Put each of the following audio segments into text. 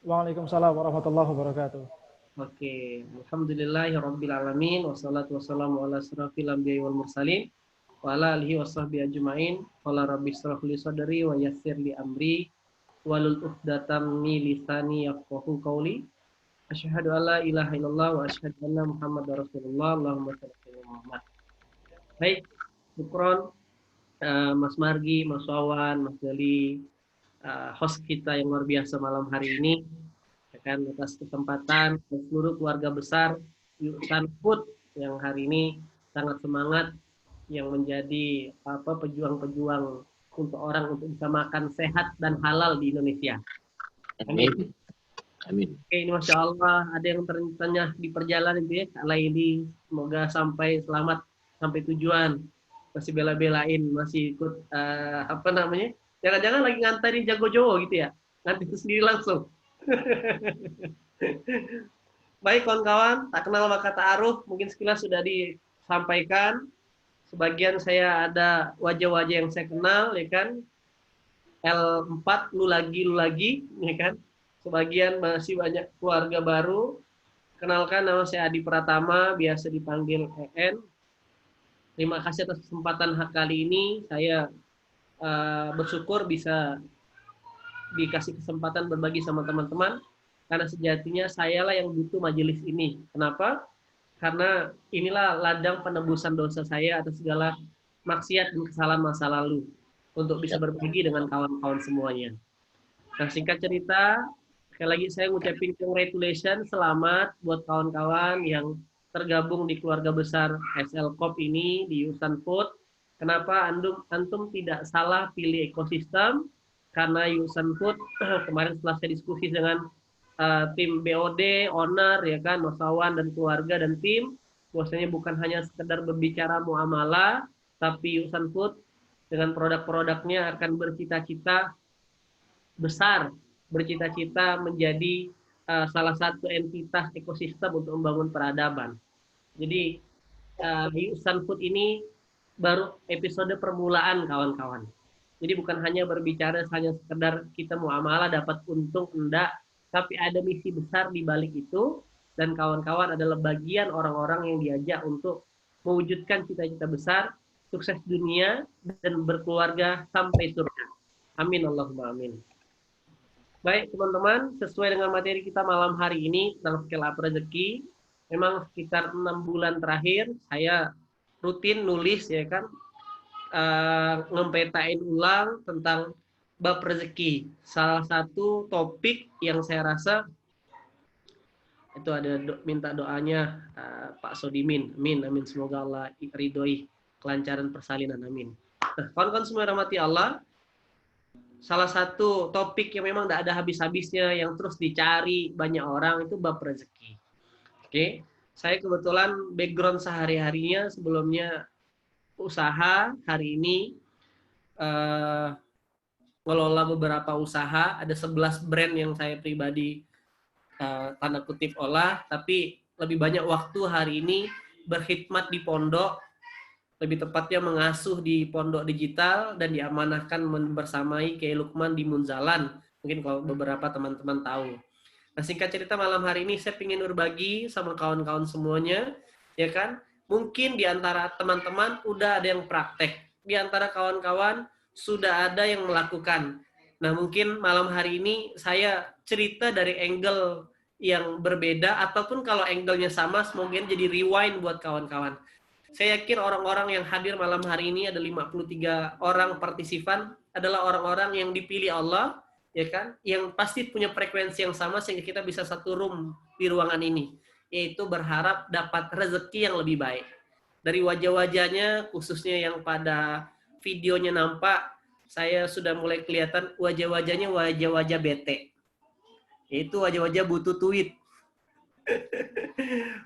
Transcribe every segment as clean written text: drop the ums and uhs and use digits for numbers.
Waalaikumsalam warahmatullahi wabarakatuh. Oke, alhamdulillahirabbil alamin wassalatu wassalamu ala asrofil anbiya'i wal mursalin wa ala alihi washabbihi ajmain. Qala rabbi shrah li sadri wa yassir li amri walul 'uqdatam min lisani yafqahu qawli. Asyhadu an la ilaha illallah wa asyhadu anna Muhammadar Rasulullah. Allahumma shalli ala Muhammad. Baik, syukron Mas Margi, Mas Wawan, Mas Gali, host kita yang luar biasa malam hari ini, akan atas kesempatan dan seluruh keluarga besar Yusan Food yang hari ini sangat semangat, yang menjadi pejuang-pejuang untuk orang untuk bisa makan sehat dan halal di Indonesia. Amin. Amin. Oke, ini Masya Allah ada yang ternyata di perjalanan itu ya, Kak Laili, semoga sampai selamat sampai tujuan. Masih bela-belain, masih ikut jangan-jangan lagi nganterin Jago Jowo gitu ya, nganterin sendiri langsung. Baik kawan-kawan, tak kenal maka ta'aruf, mungkin sekilas sudah disampaikan. Sebagian saya ada wajah-wajah yang saya kenal, ya kan. L4, lu lagi, ya kan. Sebagian masih banyak keluarga baru. Kenalkan, nama saya Adi Pratama, biasa dipanggil EN. Terima kasih atas kesempatan kali ini. Saya bersyukur bisa dikasih kesempatan berbagi sama teman-teman. Karena sejatinya sayalah yang butuh majelis ini. Kenapa? Karena inilah ladang penebusan dosa saya atas segala maksiat dan kesalahan masa lalu. Untuk bisa berbagi dengan kawan-kawan semuanya. Nah, singkat cerita, sekali lagi saya ngucapin congratulations, selamat buat kawan-kawan yang tergabung di keluarga besar SL Corp ini di Yusan Food. Kenapa antum tidak salah pilih ekosistem? Karena Yusan Food kemarin setelah saya diskusi dengan tim BOD, owner, ya kan, Nosawan dan keluarga dan tim, bahwasanya bukan hanya sekedar berbicara muamalah, tapi Yusan Food dengan produk-produknya akan bercita-cita besar, bercita-cita menjadi salah satu entitas ekosistem untuk membangun peradaban. Jadi Yusan Food ini baru episode permulaan kawan-kawan. Jadi bukan hanya berbicara hanya sekedar kita muamalah dapat untung, enggak, tapi ada misi besar di balik itu, dan kawan-kawan adalah bagian orang-orang yang diajak untuk mewujudkan cita-cita besar, sukses dunia dan berkeluarga sampai surga. Amin Allahumma amin. Baik teman-teman, sesuai dengan materi kita malam hari ini tentang scale up rezeki, memang sekitar 6 bulan terakhir saya rutin nulis, ya kan, ngepetain ulang tentang bab rezeki. Salah satu topik yang saya rasa itu ada minta doanya Pak Sodimin. Amin, amin. Semoga Allah ridhoi kelancaran persalinan. Amin. Nah, kawan-kawan semua rahmati Allah, salah satu topik yang memang tidak ada habis-habisnya yang terus dicari banyak orang itu bab rezeki. Oke, saya kebetulan background sehari-harinya sebelumnya usaha, hari ini ngelola beberapa usaha, ada 11 brand yang saya pribadi tanda kutip olah, tapi lebih banyak waktu hari ini berkhidmat di pondok, lebih tepatnya mengasuh di pondok digital dan diamanahkan bersamai Kiai Lukman di Munzalan. Mungkin kalau beberapa teman-teman tahu. Nah, singkat cerita malam hari ini saya ingin berbagi sama kawan-kawan semuanya, ya kan? Mungkin di antara teman-teman udah ada yang praktek, di antara kawan-kawan sudah ada yang melakukan. Nah, mungkin malam hari ini saya cerita dari angle yang berbeda, ataupun kalau angle-nya sama, semoga jadi rewind buat kawan-kawan. Saya yakin orang-orang yang hadir malam hari ini ada 53 orang partisipan adalah orang-orang yang dipilih Allah, ya kan, yang pasti punya frekuensi yang sama sehingga kita bisa satu room di ruangan ini, yaitu berharap dapat rezeki yang lebih baik. Dari wajah-wajahnya, khususnya yang pada videonya nampak, saya sudah mulai kelihatan wajah-wajahnya wajah-wajah bete, yaitu wajah-wajah butuh duit.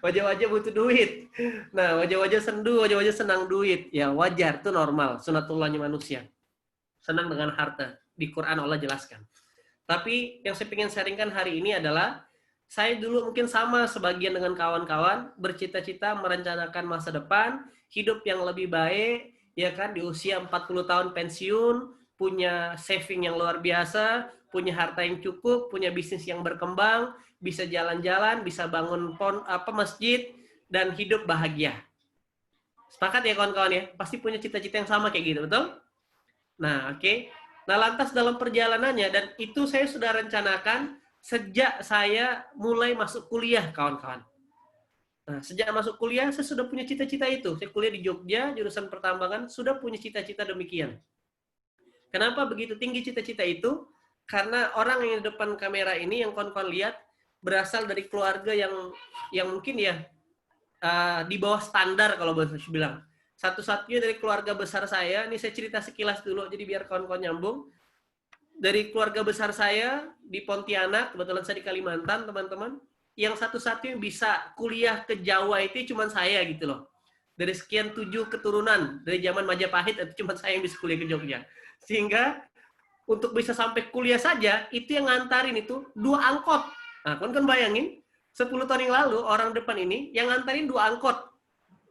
Wajah-wajah butuh duit. Nah, wajah-wajah sendu, wajah-wajah senang duit. Ya wajar, itu normal, sunatullahnya manusia. Senang dengan harta. Di Quran Allah jelaskan. Tapi yang saya ingin sharingkan hari ini adalah, saya dulu mungkin sama sebagian dengan kawan-kawan, bercita-cita merencanakan masa depan, hidup yang lebih baik, ya kan, di usia 40 tahun pensiun, punya saving yang luar biasa, punya harta yang cukup, punya bisnis yang berkembang, bisa jalan-jalan, bisa bangun masjid, dan hidup bahagia. Sepakat ya kawan-kawan ya? Pasti punya cita-cita yang sama kayak gitu, betul? Nah, oke. Nah, lantas dalam perjalanannya, dan itu saya sudah rencanakan sejak saya mulai masuk kuliah, kawan-kawan. Nah, sejak masuk kuliah, saya sudah punya cita-cita itu. Saya kuliah di Jogja, jurusan pertambangan, sudah punya cita-cita demikian. Kenapa begitu tinggi cita-cita itu? Karena orang yang di depan kamera ini, yang kawan-kawan lihat, berasal dari keluarga yang mungkin ya di bawah standar kalau boleh saya bilang. Satu-satunya dari keluarga besar saya, ini saya cerita sekilas dulu, jadi biar kawan-kawan nyambung. Dari keluarga besar saya di Pontianak, kebetulan saya di Kalimantan, teman-teman, yang satu-satunya bisa kuliah ke Jawa itu cuma saya gitu loh. Dari sekian 7 keturunan, dari zaman Majapahit, itu cuma saya yang bisa kuliah ke Jogja. Sehingga untuk bisa sampai kuliah saja, itu yang ngantarin itu 2 angkot. Nah, kan bayangin, 10 tahun yang lalu, orang depan ini, yang ngantarin 2 angkot.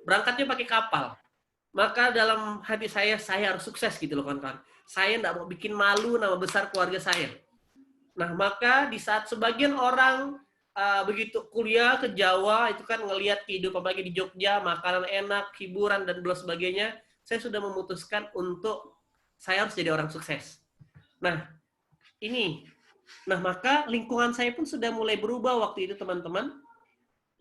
Berangkatnya pakai kapal. Maka dalam hati saya harus sukses gitu loh kawan-kawan. Saya tidak mau bikin malu nama besar keluarga saya. Nah, maka di saat sebagian orang begitu kuliah ke Jawa, itu kan ngelihat kehidupan apalagi di Jogja, makanan enak, hiburan, dan belum sebagainya, saya sudah memutuskan untuk saya harus jadi orang sukses. Nah, ini. Nah, maka lingkungan saya pun sudah mulai berubah waktu itu, teman-teman.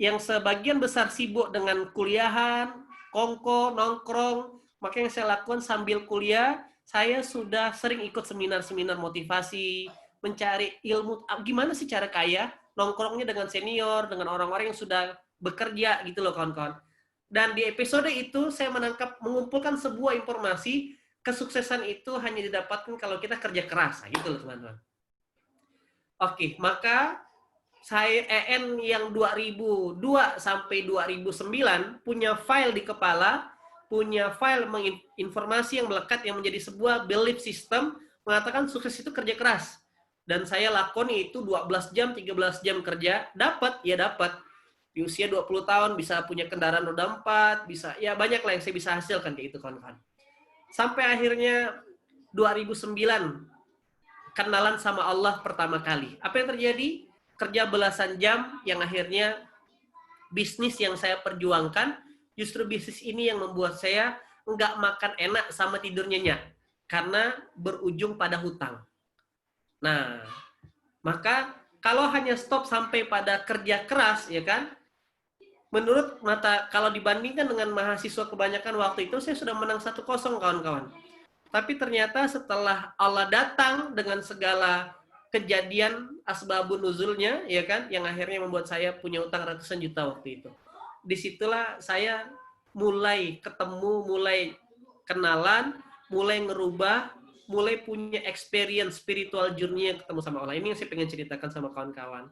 Yang sebagian besar sibuk dengan kuliahan, kongko, nongkrong. Maka yang saya lakukan sambil kuliah, saya sudah sering ikut seminar-seminar motivasi, mencari ilmu, gimana sih cara kaya, nongkrongnya dengan senior, dengan orang-orang yang sudah bekerja, gitu loh kawan-kawan. Dan di episode itu, saya mengumpulkan sebuah informasi, kesuksesan itu hanya didapatkan kalau kita kerja keras, gitu loh teman-teman. Oke, maka saya EN yang 2002 sampai 2009 punya file di kepala, punya file informasi yang melekat yang menjadi sebuah belief system mengatakan sukses itu kerja keras. Dan saya lakoni itu 12 jam, 13 jam kerja, dapat, ya dapat. Di usia 20 tahun bisa punya kendaraan roda 4, bisa, ya banyak lah yang saya bisa hasilkan kayak itu kawan-kawan. Sampai akhirnya 2009, kenalan sama Allah pertama kali. Apa yang terjadi? Kerja belasan jam yang akhirnya bisnis yang saya perjuangkan, justru bisnis ini yang membuat saya nggak makan enak sama tidur nyenyak. Karena berujung pada hutang. Nah, maka kalau hanya stop sampai pada kerja keras, ya kan? Menurut kalau dibandingkan dengan mahasiswa kebanyakan waktu itu, saya sudah menang 1-0 kawan-kawan. Tapi ternyata setelah Allah datang dengan segala kejadian asbabun nuzulnya, ya kan, yang akhirnya membuat saya punya utang ratusan juta waktu itu. Disitulah saya mulai ketemu, mulai kenalan, mulai ngerubah, mulai punya experience spiritual journey yang ketemu sama Allah. Ini yang saya pengen ceritakan sama kawan-kawan.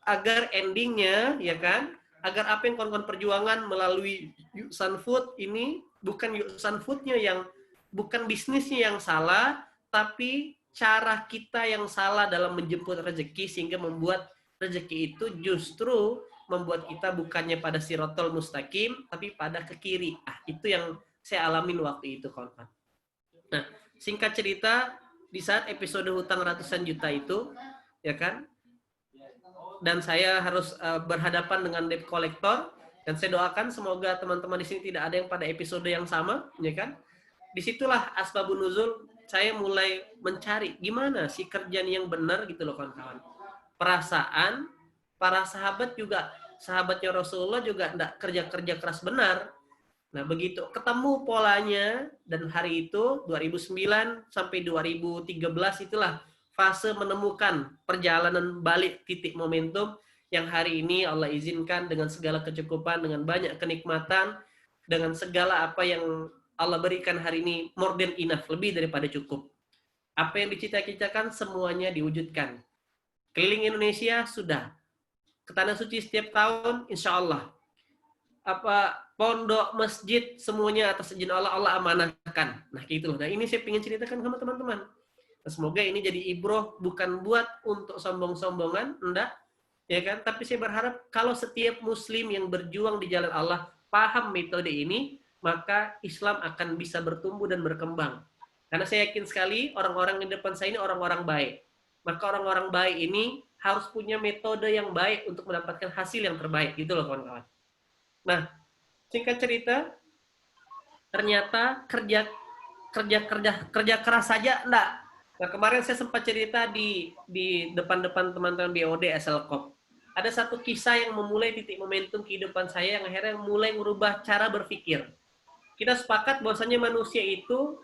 Agar endingnya, ya kan, agar apa yang kawan-kawan perjuangan melalui Yusan Food ini, bukan Yusan Food-nya yang, bukan bisnisnya yang salah, tapi cara kita yang salah dalam menjemput rezeki, sehingga membuat rezeki itu justru membuat kita bukannya pada sirotol mustaqim, tapi pada ke kiri. Itu yang saya alamin waktu itu, kawan-kawan. Nah, singkat cerita, di saat episode hutang ratusan juta itu, ya kan, dan saya harus berhadapan dengan debt collector, dan saya doakan semoga teman-teman di sini tidak ada yang pada episode yang sama, ya kan? Disitulah asbabun nuzul, saya mulai mencari gimana sih kerjaan yang benar gitu loh kawan-kawan. Perasaan para sahabat juga, sahabatnya Rasulullah juga enggak kerja-kerja keras benar. Nah, begitu ketemu polanya, dan hari itu 2009 sampai 2013 itulah fase menemukan perjalanan balik titik momentum yang hari ini Allah izinkan dengan segala kecukupan, dengan banyak kenikmatan, dengan segala apa yang Allah berikan hari ini, more than enough, lebih daripada cukup. Apa yang dicita-citakan semuanya diwujudkan. Keliling Indonesia sudah. Ke Tanah Suci setiap tahun, insya Allah. Pondok, masjid, semuanya atas izin Allah, Allah amanahkan. Nah, gitu loh. Nah, ini saya ingin ceritakan sama teman-teman. Nah, semoga ini jadi ibroh, bukan buat untuk sombong-sombongan, enggak, ya kan? Tapi saya berharap kalau setiap muslim yang berjuang di jalan Allah paham metode ini, maka Islam akan bisa bertumbuh dan berkembang. Karena saya yakin sekali orang-orang di depan saya ini orang-orang baik. Maka orang-orang baik ini harus punya metode yang baik untuk mendapatkan hasil yang terbaik gitu loh kawan-kawan. Nah, singkat cerita, ternyata kerja keras saja enggak. Nah, kemarin saya sempat cerita di depan-depan teman-teman BOD SLCOP. Ada satu kisah yang memulai titik momentum kehidupan saya yang akhirnya mulai merubah cara berpikir. Kita sepakat bahwasanya manusia itu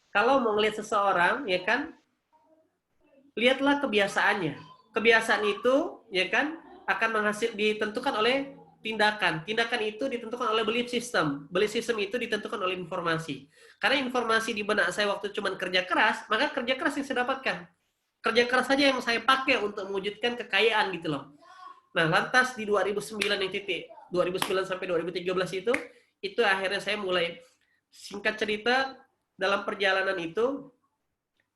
kalau mau ngelihat seseorang, ya kan, lihatlah kebiasaannya. Kebiasaan itu, ya kan, akan ditentukan oleh tindakan. Tindakan itu ditentukan oleh belief system. Belief system itu ditentukan oleh informasi. Karena informasi di benak saya waktu cuma kerja keras, maka kerja keras yang saya dapatkan. Kerja keras saja yang saya pakai untuk mewujudkan kekayaan gitu loh. Nah, lantas di 2009 yang titik 2009 sampai 2013 itu akhirnya saya mulai, singkat cerita, dalam perjalanan itu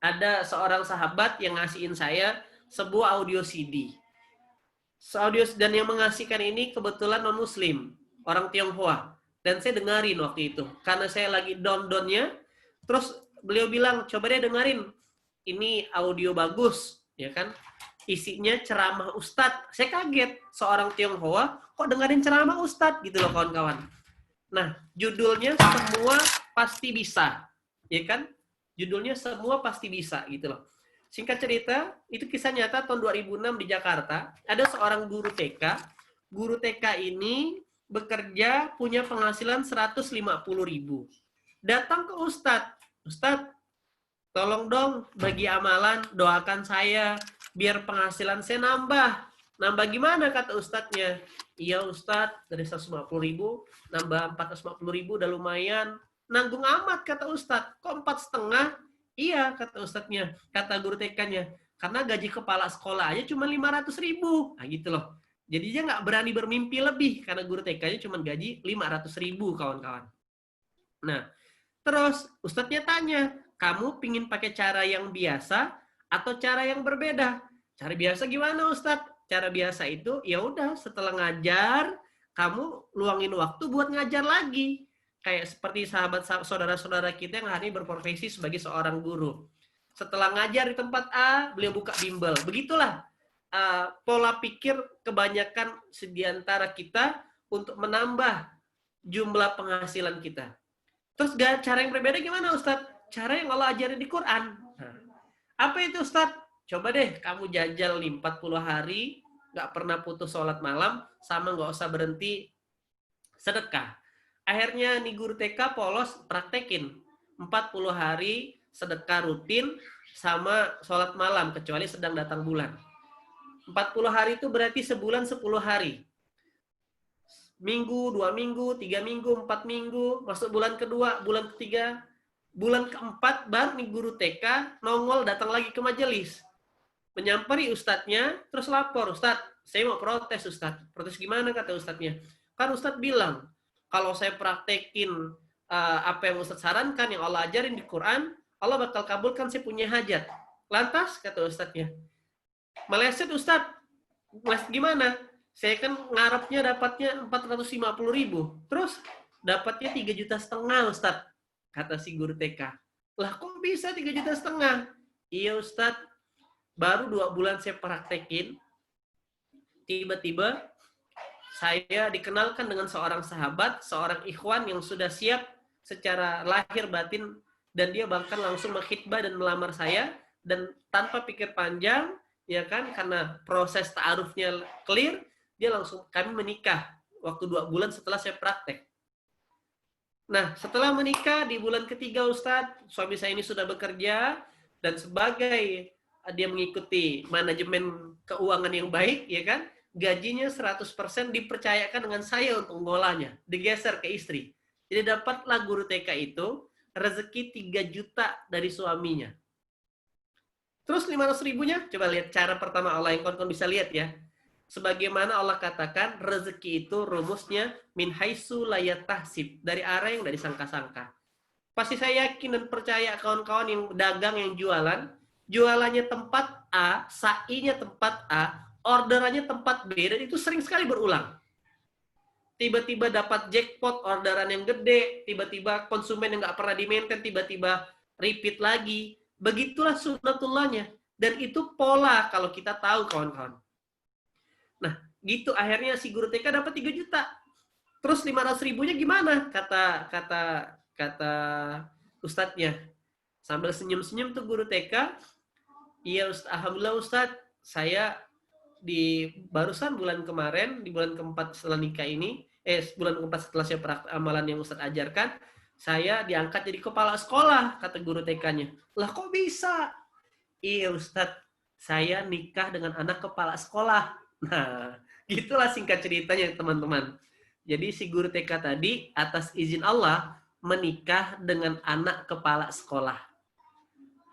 ada seorang sahabat yang ngasihin saya sebuah audio CD. Dan yang mengasihkan ini kebetulan non-muslim, orang Tionghoa. Dan saya dengerin waktu itu. Karena saya lagi down-downnya, terus beliau bilang, coba deh dengerin. Ini audio bagus, ya kan? Isinya ceramah Ustadz. Saya kaget, seorang Tionghoa kok dengerin ceramah Ustadz gitu loh kawan-kawan. Nah, judulnya Semua Pasti Bisa, ya kan? Judulnya Semua Pasti Bisa gitu loh. Singkat cerita, itu kisah nyata tahun 2006 di Jakarta. Ada seorang guru TK. Guru TK ini bekerja punya penghasilan 150.000. Datang ke Ustadz. Ustadz, tolong dong bagi amalan, doakan saya biar penghasilan saya nambah. Nambah gimana kata Ustadznya? Iya Ustadz, dari 150.000 nambah 450.000 udah lumayan. Nanggung amat kata Ustadz. Kok 4,5? Iya kata Ustadznya, kata guru TK-nya. Karena gaji kepala sekolah aja cuma 500.000. Nah gitu loh. Jadi dia nggak berani bermimpi lebih karena guru TK-nya cuma gaji 500.000 kawan-kawan. Nah, terus Ustadznya tanya, kamu pingin pakai cara yang biasa atau cara yang berbeda? Cara biasa gimana Ustadz? Cara biasa itu ya udah setelah ngajar kamu luangin waktu buat ngajar lagi. Kayak seperti saudara-saudara kita yang hari ini berprofesi sebagai seorang guru. Setelah ngajar di tempat A, beliau buka bimbel. Begitulah pola pikir kebanyakan di antara kita untuk menambah jumlah penghasilan kita. Terus cara yang berbeda gimana Ustadz? Cara yang Allah ajarin di Quran. Nah, apa itu Ustadz? Coba deh kamu jajal 40 hari, nggak pernah putus sholat malam, sama nggak usah berhenti sedekah. Akhirnya nih guru TK polos praktekin 40 hari sedekah rutin sama sholat malam, kecuali sedang datang bulan. 40 hari itu berarti sebulan 10 hari. Minggu, 2 minggu, 3 minggu, 4 minggu, masuk bulan kedua, bulan ketiga, bulan keempat baru nih guru TK nongol datang lagi ke majelis. Menyampari ustadznya, terus lapor, Ustadz, saya mau protes Ustadz. Protes gimana kata ustadznya? Kan Ustadz bilang, kalau saya praktekin apa yang Ustadz sarankan, yang Allah ajarin di Quran, Allah bakal kabulkan saya punya hajat. Lantas, kata ustadznya, meleset Ustadz, gimana? Saya kan ngarepnya dapatnya 450.000. Terus dapatnya 3,5 juta Ustadz, kata si guru TK. Lah kok bisa 3,5 juta? Iya Ustadz, baru 2 bulan saya praktekin, tiba-tiba saya dikenalkan dengan seorang sahabat, seorang ikhwan yang sudah siap secara lahir batin, dan dia bahkan langsung mengkhitbah dan melamar saya, dan tanpa pikir panjang, ya kan, karena proses ta'arufnya clear, dia langsung, kami menikah waktu 2 bulan setelah saya praktek. Nah, setelah menikah di bulan ketiga Ustadz, suami saya ini sudah bekerja, dan sebagai dia mengikuti manajemen keuangan yang baik, ya kan, gajinya 100% dipercayakan dengan saya untuk mengolahnya, digeser ke istri. Jadi dapatlah guru TK itu rezeki 3 juta dari suaminya. Terus 500.000-nya, coba lihat cara pertama Allah yang kawan-kawan bisa lihat ya. Sebagaimana Allah katakan, rezeki itu rumusnya min haitsu la yahtasib, dari arah yang dari sangka-sangka. Pasti saya yakin dan percaya kawan-kawan yang dagang, yang jualannya tempat A, sai-nya tempat A, orderannya tempat B, dan itu sering sekali berulang. Tiba-tiba dapat jackpot, orderan yang gede, tiba-tiba konsumen yang nggak pernah di-maintain, tiba-tiba repeat lagi. Begitulah sunnatullahnya. Dan itu pola kalau kita tahu, kawan-kawan. Nah, gitu akhirnya si guru TK dapat 3 juta. Terus 500 ribunya gimana? Kata ustadznya. Sambil senyum-senyum tuh guru TK. Iya, alhamdulillah Ustadz, saya di barusan bulan kemarin, di bulan keempat setelah nikah ini, bulan keempat setelah saya praktek amalan yang Ustadz ajarkan, saya diangkat jadi kepala sekolah, kata guru TK-nya. Lah kok bisa? Iya Ustadz, saya nikah dengan anak kepala sekolah. Nah, gitulah singkat ceritanya teman-teman. Jadi si guru TK tadi atas izin Allah menikah dengan anak kepala sekolah.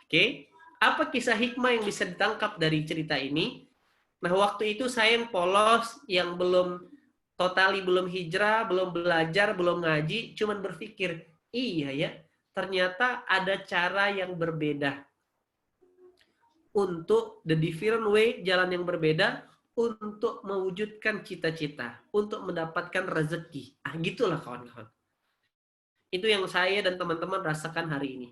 Oke? Apa kisah hikmah yang bisa ditangkap dari cerita ini? Nah, waktu itu saya yang polos, yang belum belum hijrah, belum belajar, belum ngaji, cuman berpikir, iya ya, ternyata ada cara yang berbeda. Untuk the different way, jalan yang berbeda, untuk mewujudkan cita-cita, untuk mendapatkan rezeki. Ah, gitulah kawan-kawan. Itu yang saya dan teman-teman rasakan hari ini.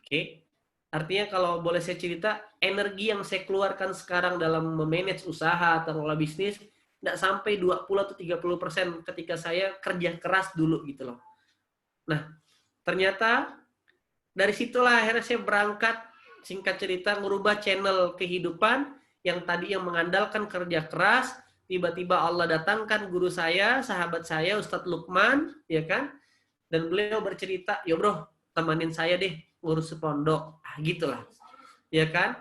Oke? Artinya kalau boleh saya cerita, energi yang saya keluarkan sekarang dalam memanage usaha atau ngelola bisnis, tidak sampai 20 atau 30% ketika saya kerja keras dulu gitu loh. Nah, ternyata dari situlah akhirnya saya berangkat, singkat cerita, merubah channel kehidupan yang tadi yang mengandalkan kerja keras, tiba-tiba Allah datangkan guru saya, sahabat saya, Ustadz Lukman, ya kan? Dan beliau bercerita, ya bro, temanin saya deh ngurus pondok. Ah, gitulah. Ya kan?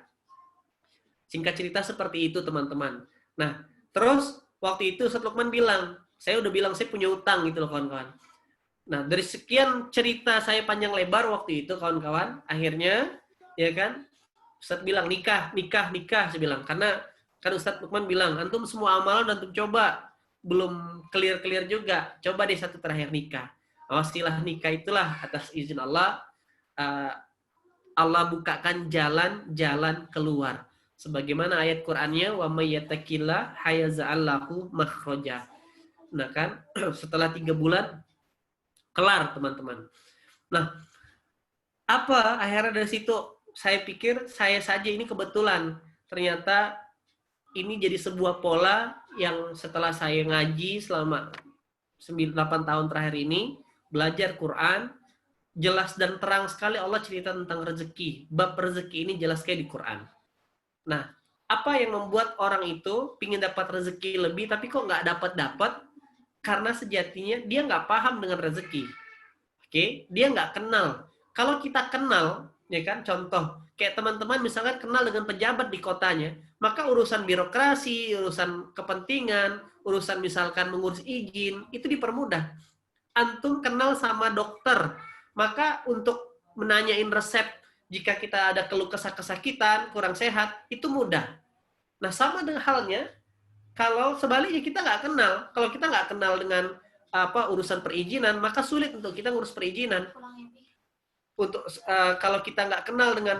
Singkat cerita seperti itu, teman-teman. Nah, terus waktu itu Ustadz Lukman bilang, saya udah bilang saya punya utang gitu loh, kawan-kawan. Nah, dari sekian cerita saya panjang lebar waktu itu, kawan-kawan, akhirnya, ya kan, Ustadz bilang, nikah, saya bilang. Karena kan Ustadz Lukman bilang, antum semua amalan antum coba, belum clear-clear juga. Coba deh satu terakhir nikah. Awasilah nikah itulah atas izin Allah, Allah bukakan jalan-jalan keluar. Sebagaimana ayat Qur'annya, wa may yattaqillah hayaz'al lahu makhraja. Nah kan, setelah 3 bulan kelar, teman-teman. Nah, apa akhirnya dari situ saya pikir saya saja ini kebetulan. Ternyata ini jadi sebuah pola yang setelah saya ngaji selama 8 tahun terakhir ini, belajar Quran, jelas dan terang sekali Allah cerita tentang rezeki. Bab rezeki ini jelas sekali di Quran. Nah, apa yang membuat orang itu pingin dapat rezeki lebih, tapi kok nggak dapat-dapat? Karena sejatinya dia nggak paham dengan rezeki. Oke, dia nggak kenal. Kalau kita kenal, ya kan, contoh, kayak teman-teman misalkan kenal dengan pejabat di kotanya, maka urusan birokrasi, urusan kepentingan, urusan misalkan mengurus izin, itu dipermudah. Antum kenal sama dokter, maka untuk menanyain resep jika kita ada keluh kesah kesakitan, kurang sehat, itu mudah. Nah, sama dengan halnya, kalau sebaliknya kita nggak kenal, kalau kita nggak kenal dengan urusan perizinan, maka sulit untuk kita ngurus perizinan. Untuk kalau kita nggak kenal dengan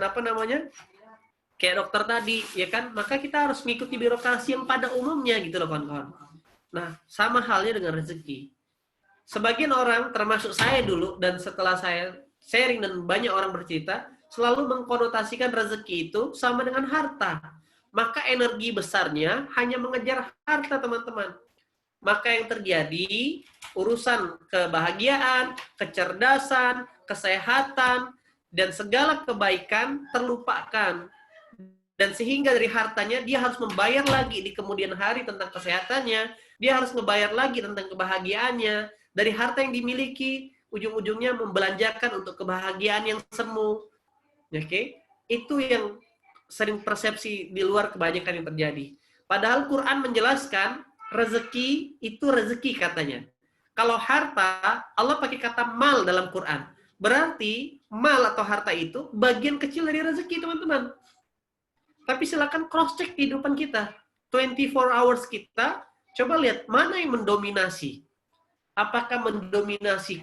kayak dokter tadi, ya kan, maka kita harus mengikuti birokrasi yang pada umumnya gitu loh, kawan-kawan. Nah, sama halnya dengan rezeki. Sebagian orang, termasuk saya dulu, dan setelah saya sharing dan banyak orang bercerita, selalu mengkonotasikan rezeki itu sama dengan harta. Maka energi besarnya hanya mengejar harta, teman-teman. Maka yang terjadi, urusan kebahagiaan, kecerdasan, kesehatan, dan segala kebaikan terlupakan. Dan sehingga dari hartanya, dia harus membayar lagi di kemudian hari tentang kesehatannya, dia harus membayar lagi tentang kebahagiaannya. Dari harta yang dimiliki, ujung-ujungnya membelanjakan untuk kebahagiaan yang semu. Oke? Itu yang sering persepsi di luar kebanyakan yang terjadi. Padahal Quran menjelaskan, rezeki itu rezeki katanya. Kalau harta, Allah pakai kata mal dalam Quran. Berarti mal atau harta itu bagian kecil dari rezeki, teman-teman. Tapi silakan cross-check kehidupan kita. 24 hours kita, coba lihat mana yang mendominasi. Apakah mendominasi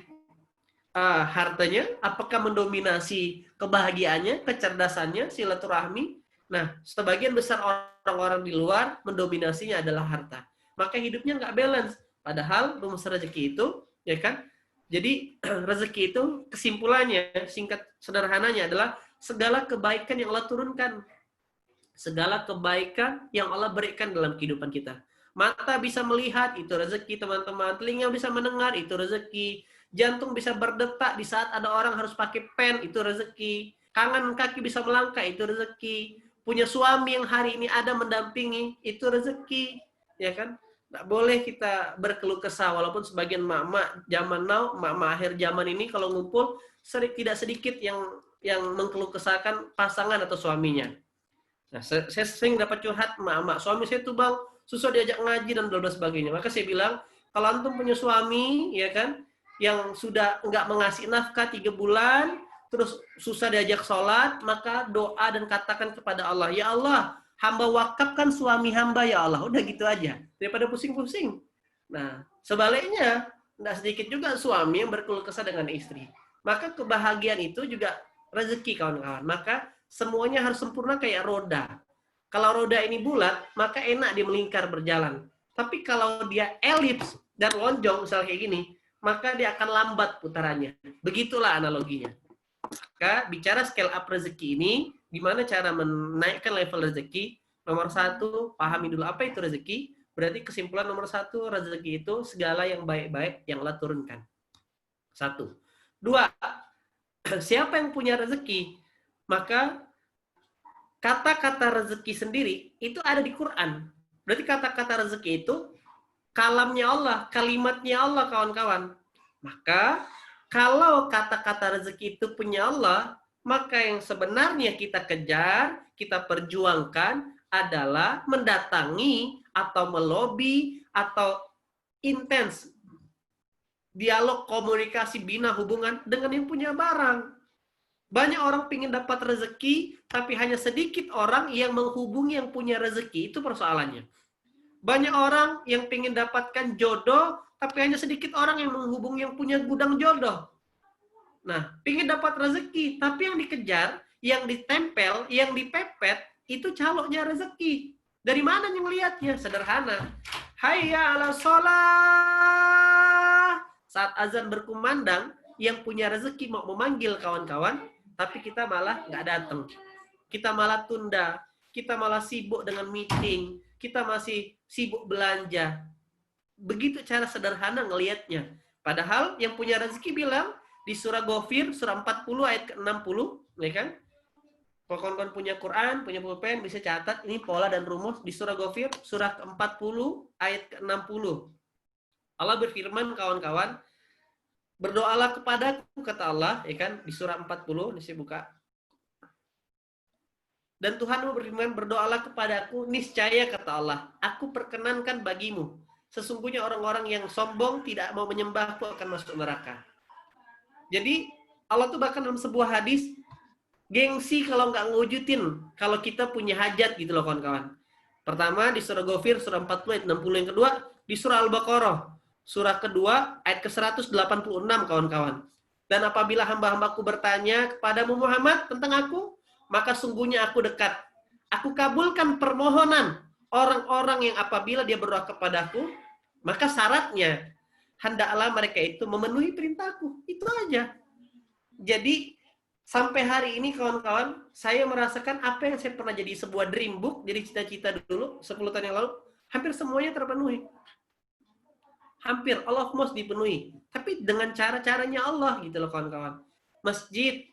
hartanya? Apakah mendominasi kebahagiaannya, kecerdasannya, silaturahmi? Nah, sebagian besar orang-orang di luar mendominasinya adalah harta. Maka hidupnya nggak balance. Padahal rumus rezeki itu, ya kan, Jadi rezeki itu kesimpulannya, singkat sederhananya adalah segala kebaikan yang Allah turunkan. Segala kebaikan yang Allah berikan dalam kehidupan kita. Mata bisa melihat, itu rezeki teman-teman. Telinga bisa mendengar, itu rezeki. Jantung bisa berdetak di saat ada orang harus pakai pen, itu rezeki. Tangan kaki bisa melangkah, itu rezeki. Punya suami yang hari ini ada mendampingi, itu rezeki. Ya kan? Nggak boleh kita berkeluh kesah, walaupun sebagian mak-mak zaman now, mak-mak akhir zaman ini kalau ngumpul, tidak sedikit yang mengeluh kesahkan pasangan atau suaminya. Nah, saya sering dapat curhat emak-emak, suami saya tuh bang, susah diajak ngaji dan bla bla sebagainya. Maka saya bilang, kalau antum punya suami, ya kan, yang sudah nggak mengasih nafkah 3 bulan, terus susah diajak sholat, maka doa dan katakan kepada Allah, ya Allah, hamba wakafkan suami hamba ya Allah. Udah gitu aja, daripada pusing-pusing. Nah, sebaliknya, nggak sedikit juga suami yang berkeluh kesah dengan istri. Maka kebahagiaan itu juga rezeki kawan-kawan. Maka semuanya harus sempurna kayak roda. Kalau roda ini bulat, maka enak dia melingkar berjalan. Tapi kalau dia elips dan lonjong, misalnya kayak gini, maka dia akan lambat putarannya. Begitulah analoginya. Maka bicara scale up rezeki ini, gimana cara menaikkan level rezeki? Nomor 1, pahami dulu apa itu rezeki. Berarti kesimpulan nomor 1, rezeki itu segala yang baik-baik yang Allah turunkan. 1. 2, siapa yang punya rezeki? Maka kata-kata rezeki sendiri itu ada di Quran. Berarti kata-kata rezeki itu kalamnya Allah, kalimatnya Allah kawan-kawan. Maka kalau kata-kata rezeki itu punya Allah, maka yang sebenarnya kita kejar, kita perjuangkan adalah mendatangi atau melobi atau intens dialog komunikasi bina hubungan dengan yang punya barang. Banyak orang ingin dapat rezeki, tapi hanya sedikit orang yang menghubungi yang punya rezeki. Itu persoalannya. Banyak orang yang ingin dapatkan jodoh, tapi hanya sedikit orang yang menghubungi yang punya gudang jodoh. Nah, ingin dapat rezeki, tapi yang dikejar, yang ditempel, yang dipepet, itu calonnya rezeki. Dari mana yang lihatnya? Sederhana. Hayya ala sholah. Saat azan berkumandang, yang punya rezeki mau memanggil kawan-kawan, tapi kita malah nggak datang. Kita malah tunda. Kita malah sibuk dengan meeting. Kita masih sibuk belanja. Begitu cara sederhana ngelihatnya. Padahal yang punya rezeki bilang di surah Ghafir, surah 40 ayat ke-60, ya kan? Kalau kawan-kawan punya Quran, punya pulpen, bisa catat ini pola dan rumus di surah Ghafir, surah ke-40 ayat ke-60. Allah berfirman kawan-kawan, berdoalah kepadaku, kata Allah, ya kan? Di surah 40, ini saya buka. Dan Tuhanmu berfirman, berdoalah kepadaku, niscaya, kata Allah, aku perkenankan bagimu. Sesungguhnya orang-orang yang sombong tidak mau menyembahku akan masuk neraka. Jadi, Allah tuh bahkan dalam sebuah hadis, gengsi kalau nggak ngewujudin, kalau kita punya hajat gitu loh kawan-kawan. Pertama, di surah Ghafir, surah 40 ayat 60. Yang kedua, di surah Al-Baqarah, surah kedua, ayat ke-186, kawan-kawan. Dan apabila hamba-hambaku bertanya kepadamu Muhammad tentang aku, maka sungguhnya aku dekat. Aku kabulkan permohonan orang-orang yang apabila dia berdoa kepadaku, maka syaratnya, hendaklah mereka itu memenuhi perintahku. Itu aja. Jadi, sampai hari ini kawan-kawan, saya merasakan apa yang saya pernah jadi sebuah dream book, jadi cita-cita dulu, 10 tahun yang lalu, hampir semuanya terpenuhi. Hampir, Allah most dipenuhi. Tapi dengan cara-caranya Allah gitu loh kawan-kawan. Masjid,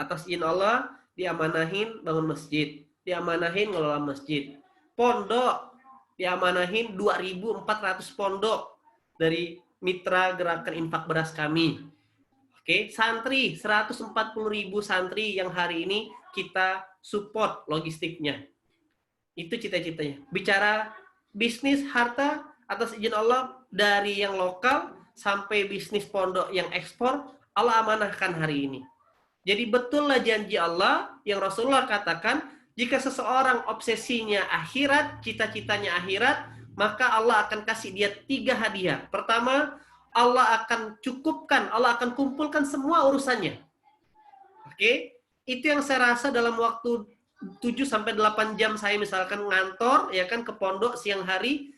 atas izin Allah, diamanahin bangun masjid. Diamanahin ngelola masjid. Pondok, diamanahin 2.400 pondok dari mitra gerakan infak beras kami. Oke, santri, 140.000 santri yang hari ini kita support logistiknya. Itu cita-citanya. Bicara bisnis harta, atas izin Allah, dari yang lokal sampai bisnis pondok yang ekspor, Allah amanahkan hari ini. Jadi betullah janji Allah yang Rasulullah katakan, jika seseorang obsesinya akhirat, cita-citanya akhirat, maka Allah akan kasih dia 3 hadiah. Pertama, Allah akan cukupkan, Allah akan kumpulkan semua urusannya. Oke? Itu yang saya rasa dalam waktu 7-8 jam saya misalkan ngantor, ya kan, ke pondok siang hari,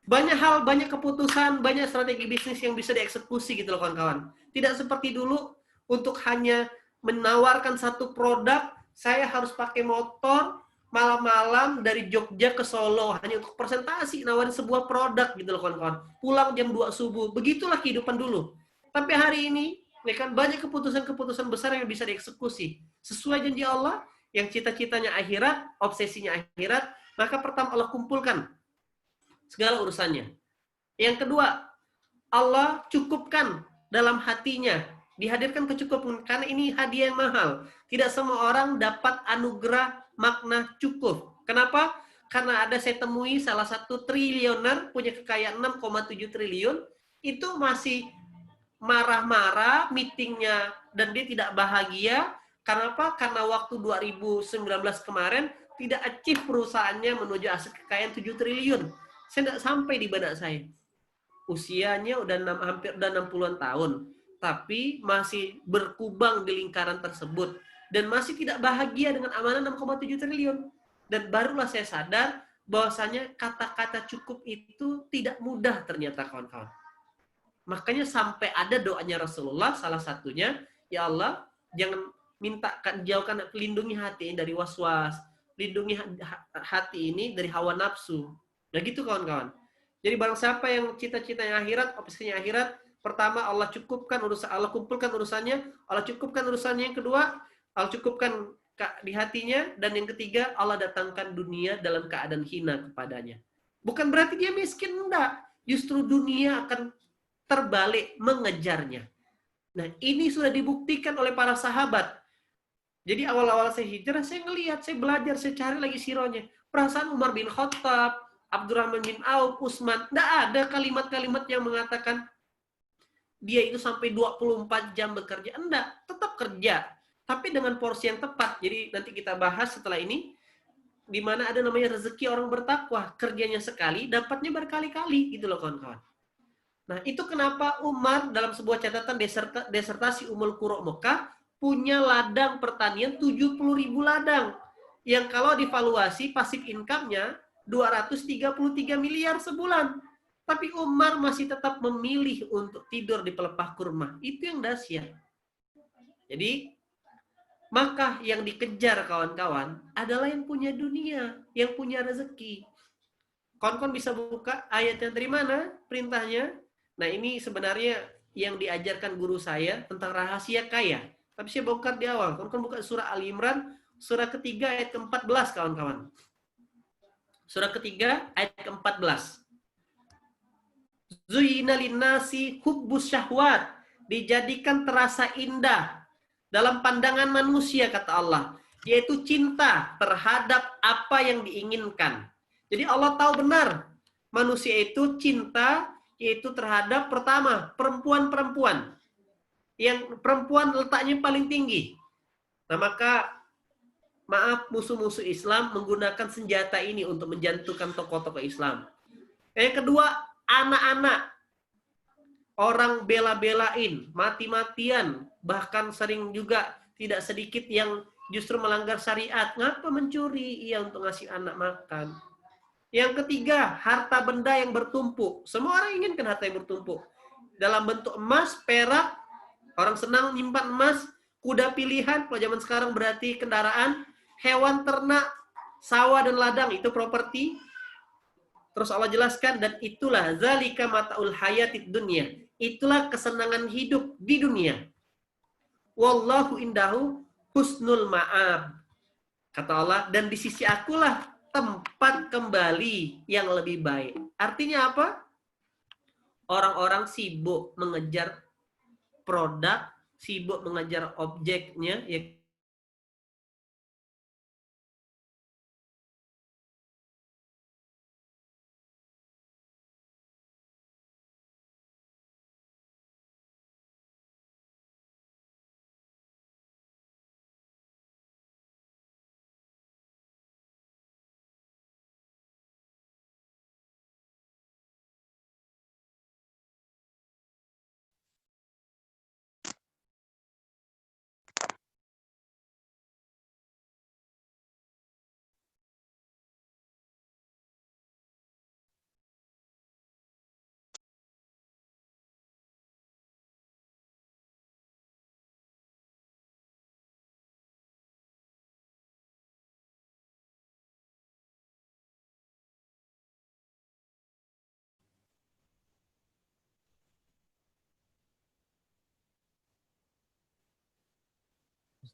Banyak hal, banyak keputusan, banyak strategi bisnis yang bisa dieksekusi gitu loh kawan-kawan. Tidak seperti dulu untuk hanya menawarkan satu produk, saya harus pakai motor malam-malam dari Jogja ke Solo hanya untuk presentasi nawarin sebuah produk gitu loh kawan-kawan. Pulang jam 2 subuh. Begitulah kehidupan dulu. Tapi hari ini ya kan banyak keputusan-keputusan besar yang bisa dieksekusi sesuai janji Allah yang cita-citanya akhirat, obsesinya akhirat, maka pertama Allah kumpulkan segala urusannya. Yang kedua, Allah cukupkan dalam hatinya. Dihadirkan kecukupan karena ini hadiah yang mahal. Tidak semua orang dapat anugerah makna cukup. Kenapa? Karena ada saya temui salah satu triliuner punya kekayaan 6,7 triliun itu masih marah-marah meetingnya dan dia tidak bahagia. Karena apa? Karena waktu 2019 kemarin tidak achieve perusahaannya menuju aset kekayaan 7 triliun. Saya tidak sampai di benak saya. Usianya udah hampir udah 60-an tahun, tapi masih berkubang di lingkaran tersebut dan masih tidak bahagia dengan amanah 6,7 triliun. Dan barulah saya sadar bahwasanya kata-kata cukup itu tidak mudah ternyata kawan-kawan. Makanya sampai ada doanya Rasulullah salah satunya, ya Allah, jangan mintakan jauhkan lindungi hati ini dari waswas, lindungi hati ini dari hawa nafsu. Nah gitu kawan-kawan. Jadi barang siapa yang cita-citanya akhirat, obsesinya akhirat, pertama Allah cukupkan urusan, Allah kumpulkan urusannya, Allah cukupkan urusannya. Yang kedua, Allah cukupkan di hatinya, dan yang ketiga Allah datangkan dunia dalam keadaan hina kepadanya. Bukan berarti dia miskin, enggak. Justru dunia akan terbalik mengejarnya. Nah, ini sudah dibuktikan oleh para sahabat. Jadi awal-awal saya hijrah, saya ngelihat, saya belajar, saya cari lagi sironya. Perasaan Umar bin Khattab, Abdurrahman bin Auf, Utsman, tidak ada kalimat-kalimat yang mengatakan dia itu sampai 24 jam bekerja. Enggak, tetap kerja. Tapi dengan porsi yang tepat. Jadi nanti kita bahas setelah ini, di mana ada namanya rezeki orang bertakwa. Kerjanya sekali, dapatnya berkali-kali. Gitu loh kawan-kawan. Nah, itu kenapa Umar dalam sebuah catatan desertasi Ummul Qura Mekah punya ladang pertanian 70.000 ladang. Yang kalau divaluasi pasif income-nya 233 miliar sebulan. Tapi Umar masih tetap memilih untuk tidur di pelepah kurma. Itu yang dahsyat. Jadi, maka yang dikejar kawan-kawan adalah yang punya dunia, yang punya rezeki. Kawan-kawan bisa buka ayatnya dari mana perintahnya. Nah, ini sebenarnya yang diajarkan guru saya tentang rahasia kaya. Tapi saya bongkar di awal. Kawan-kawan buka surah Ali Imran, surah ketiga ayat ke-14, kawan-kawan. Surah ketiga ayat ke-14. Zuyina linnasi hubbus syahwat. Dijadikan terasa indah dalam pandangan manusia, kata Allah. Yaitu cinta terhadap apa yang diinginkan. Jadi Allah tahu benar manusia itu cinta yaitu terhadap pertama perempuan-perempuan. Yang perempuan letaknya paling tinggi. Nah, maka maaf musuh-musuh Islam menggunakan senjata ini untuk menjatuhkan tokoh-tokoh Islam. Yang kedua, anak-anak. Orang bela-belain, mati-matian, bahkan sering juga tidak sedikit yang justru melanggar syariat. Ngapa mencuri? Iya, untuk ngasih anak makan. Yang ketiga, harta benda yang bertumpuk. Semua orang inginkan harta yang bertumpuk. Dalam bentuk emas, perak, orang senang nyimpan emas, kuda pilihan, kalau zaman sekarang berarti kendaraan, hewan ternak, sawah dan ladang, itu properti. Terus Allah jelaskan, dan itulah zalika mataul hayatid dunya. Itulah kesenangan hidup di dunia. Wallahu indahu husnul ma'ab. Kata Allah, dan di sisi akulah tempat kembali yang lebih baik. Artinya apa? Orang-orang sibuk mengejar produk, sibuk mengejar objeknya, ya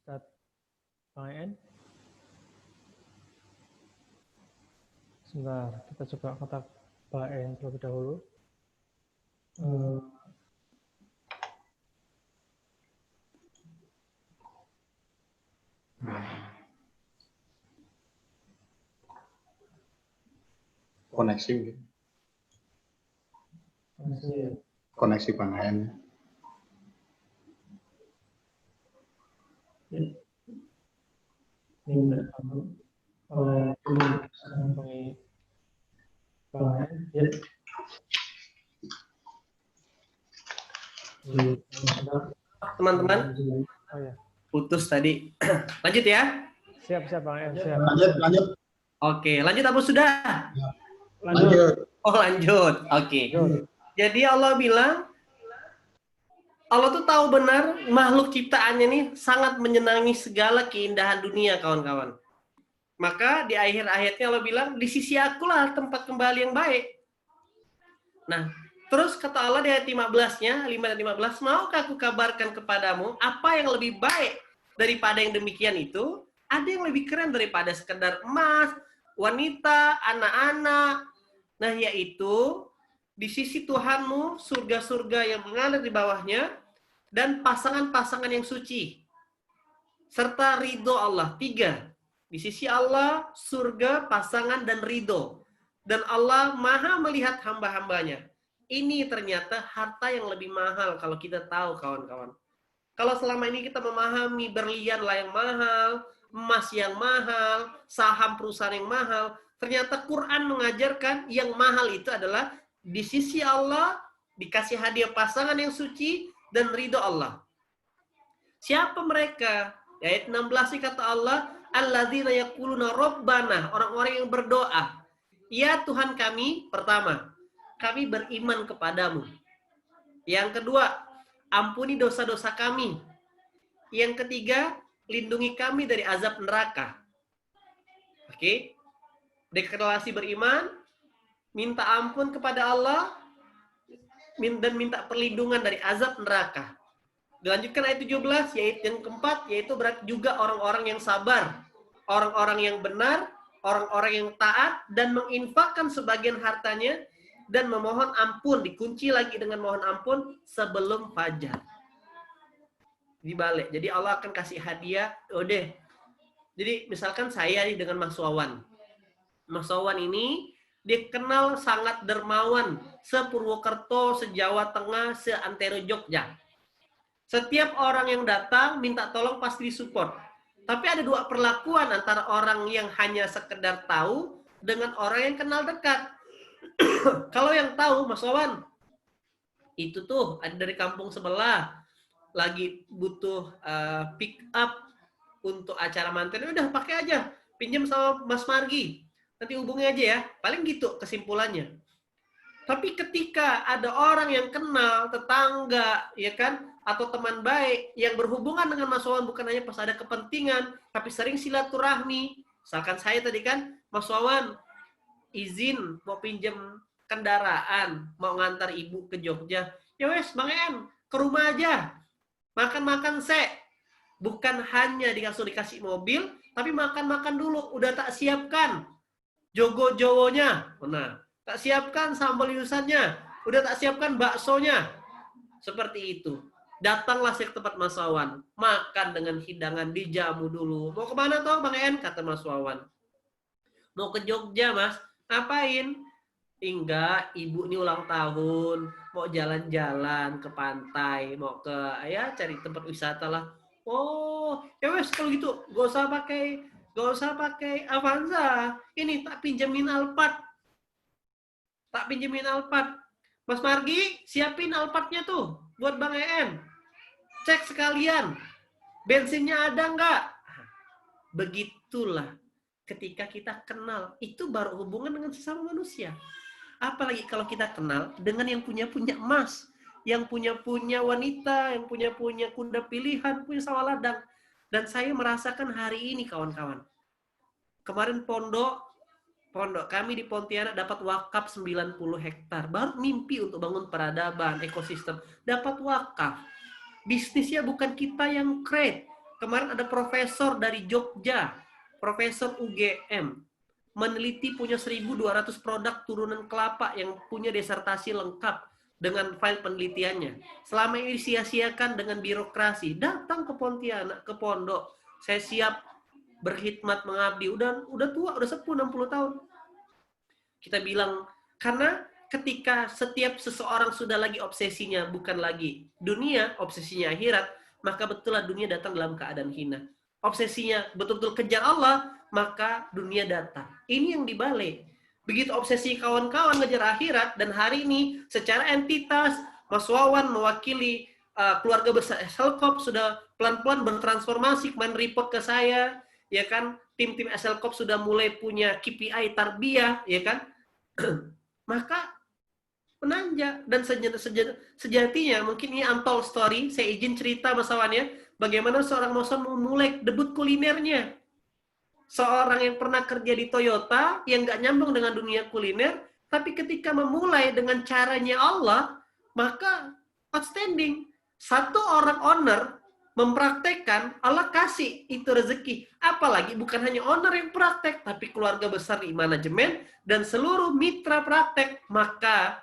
Ustaz Bang En. Sebentar, kita coba kontak Bang En terlebih dahulu. Koneksi Masih koneksi Bang En. ini udah oleh menghubungi Bang En. Ya. Teman-teman, Oh ya. putus tadi. Lanjut ya. Siap Bang En, siap. Lanjut. Oke, lanjut apa sudah? Lanjut. Oh, lanjut. Oke. Jadi Allah bilang, Allah tuh tahu benar makhluk ciptaannya nih sangat menyenangi segala keindahan dunia, kawan-kawan. Maka di akhir ayatnya Allah bilang, di sisi akulah tempat kembali yang baik. Nah, terus kata Allah di ayat 15-nya, 5 dan 15, maukah aku kabarkan kepadamu apa yang lebih baik daripada yang demikian itu? Ada yang lebih keren daripada sekedar emas, wanita, anak-anak. Nah, yaitu di sisi Tuhanmu, surga-surga yang mengalir di bawahnya, dan pasangan-pasangan yang suci. Serta ridho Allah. 3. Di sisi Allah, surga, pasangan, dan ridho. Dan Allah maha melihat hamba-hambanya. Ini ternyata harta yang lebih mahal kalau kita tahu, kawan-kawan. Kalau selama ini kita memahami berlian lah yang mahal, emas yang mahal, saham perusahaan yang mahal, ternyata Quran mengajarkan yang mahal itu adalah di sisi Allah, dikasih hadiah pasangan yang suci, dan ridho Allah. Siapa mereka? Ayat 16 kata Allah, alladzina yaquluna rabbana, orang-orang yang berdoa. Ya Tuhan kami, pertama, kami beriman kepadamu. Yang kedua, ampuni dosa-dosa kami. Yang ketiga, lindungi kami dari azab neraka. Oke? Deklarasi beriman, minta ampun kepada Allah, dan minta perlindungan dari azab neraka. Dilanjutkan ayat 17, yaitu yang keempat, yaitu berarti juga orang-orang yang sabar, orang-orang yang benar, orang-orang yang taat, dan menginfakkan sebagian hartanya, dan memohon ampun, dikunci lagi dengan mohon ampun sebelum fajar. Dibalik. Jadi Allah akan kasih hadiah, deh. Jadi misalkan saya nih dengan Mas Wawan. Mas Wawan ini dikenal sangat dermawan, se-Purwokerto, se-Jawa Tengah, se-antero Jogja. Setiap orang yang datang minta tolong pasti disupport. Tapi ada dua perlakuan antara orang yang hanya sekedar tahu dengan orang yang kenal dekat. Kalau yang tahu, Mas Wawan, itu tuh ada dari kampung sebelah, lagi butuh pick up untuk acara manten, udah pakai aja, pinjam sama Mas Margi. Nanti hubungi aja ya. Paling gitu kesimpulannya. Tapi ketika ada orang yang kenal, tetangga, ya kan, atau teman baik yang berhubungan dengan Mas Wawan bukan hanya pas ada kepentingan, tapi sering silaturahmi. Misalkan saya tadi kan, Mas Wawan izin mau pinjam kendaraan, mau ngantar ibu ke Jogja. Ya wes, Bang En, ke rumah aja. Makan-makan bukan hanya dikasih mobil, tapi makan-makan dulu. Udah tak siapkan jogo-jowonya. Nah, tak siapkan sambal iusannya. Udah tak siapkan baksonya. Seperti itu. Datanglah ke tempat Mas Wawan. Makan dengan hidangan, dijamu dulu. Mau kemana toh Bang En? Kata Mas Wawan. Mau ke Jogja, Mas. Ngapain? Enggak, ibu ini ulang tahun. Mau jalan-jalan ke pantai. Mau ke, ya cari tempat wisata lah. Oh, ya wes kalau gitu. Gak usah pakai Avanza. Ini tak pinjemin Alphard. Mas Margi, siapin Alphardnya tuh buat Bang EN. Cek sekalian. Bensinnya ada nggak? Begitulah ketika kita kenal. Itu baru hubungan dengan sesama manusia. Apalagi kalau kita kenal dengan yang punya emas, yang punya wanita, yang punya kuda pilihan, punya sawah ladang. Dan saya merasakan hari ini, kawan-kawan. Kemarin pondok kami di Pontianak dapat wakaf 90 hektar. Baru mimpi untuk bangun peradaban, ekosistem. Dapat wakaf. Bisnisnya bukan kita yang create. kemarin ada profesor dari Jogja, profesor UGM, meneliti punya 1.200 produk turunan kelapa yang punya disertasi lengkap dengan file penelitiannya. Selama ini sia-siakan dengan birokrasi. Datang ke Pontianak, ke pondok. Saya siap berkhidmat mengabdi. Udah tua, udah sepuh 60 tahun. Kita bilang, karena ketika setiap seseorang sudah lagi obsesinya bukan lagi dunia, obsesinya akhirat, maka betullah dunia datang dalam keadaan hina. Obsesinya betul-betul kejar Allah, maka dunia datang. Ini yang dibalik. Begitu obsesi kawan-kawan ngejar akhirat, dan hari ini secara entitas, Mas Wawan mewakili keluarga besar SLCOP sudah pelan-pelan bertransformasi, kemarin report ke saya, ya kan, tim-tim SLCOP sudah mulai punya KPI tarbiyah, ya kan, maka menanjak. Dan sejatinya, mungkin ini untold story, saya izin cerita Mas Wawan ya, bagaimana seorang Mas Wawan memulai debut kulinernya. Seorang yang pernah kerja di Toyota, yang nggak nyambung dengan dunia kuliner, tapi ketika memulai dengan caranya Allah, maka outstanding. Satu orang owner mempraktekkan, Allah kasih itu rezeki. Apalagi bukan hanya owner yang praktek, tapi keluarga besar di manajemen, dan seluruh mitra praktek. Maka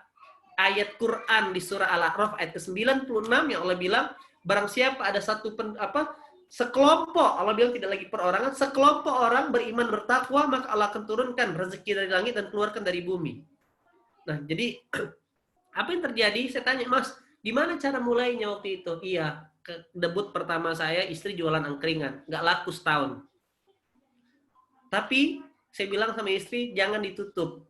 ayat Quran di surah Al-A'raf ayat ke-96 yang Allah bilang, barang siapa ada satu sekelompok, Allah bilang tidak lagi perorangan, sekelompok orang beriman bertakwa, maka Allah akan turunkan rezeki dari langit dan keluarkan dari bumi. Nah, jadi apa yang terjadi? Saya tanya, Mas, gimana cara mulainya waktu itu? Iya, debut pertama saya, istri jualan angkringan, nggak laku setahun. Tapi saya bilang sama istri, jangan ditutup,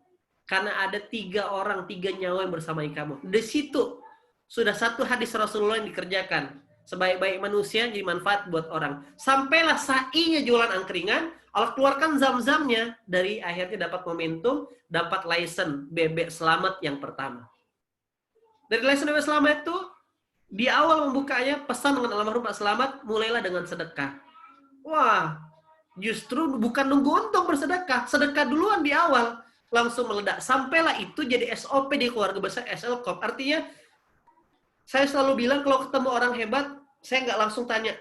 karena ada 3 orang, 3 nyawa yang bersamai kamu. Di situ sudah satu hadis Rasulullah yang dikerjakan. Sebaik-baik manusia jadi manfaat buat orang. Sampailah sa'inya jualan angkringan, Allah keluarkan zam-zamnya, dari akhirnya dapat momentum, dapat license bebek selamat yang pertama. Dari license bebek selamat itu, di awal membukanya, pesan dengan almarhum Pak Selamat, mulailah dengan sedekah. Wah, justru bukan nunggu untung bersedekah, sedekah duluan di awal, langsung meledak. Sampailah itu jadi SOP di keluarga besar SLCOP. Artinya, saya selalu bilang kalau ketemu orang hebat, saya nggak langsung tanya,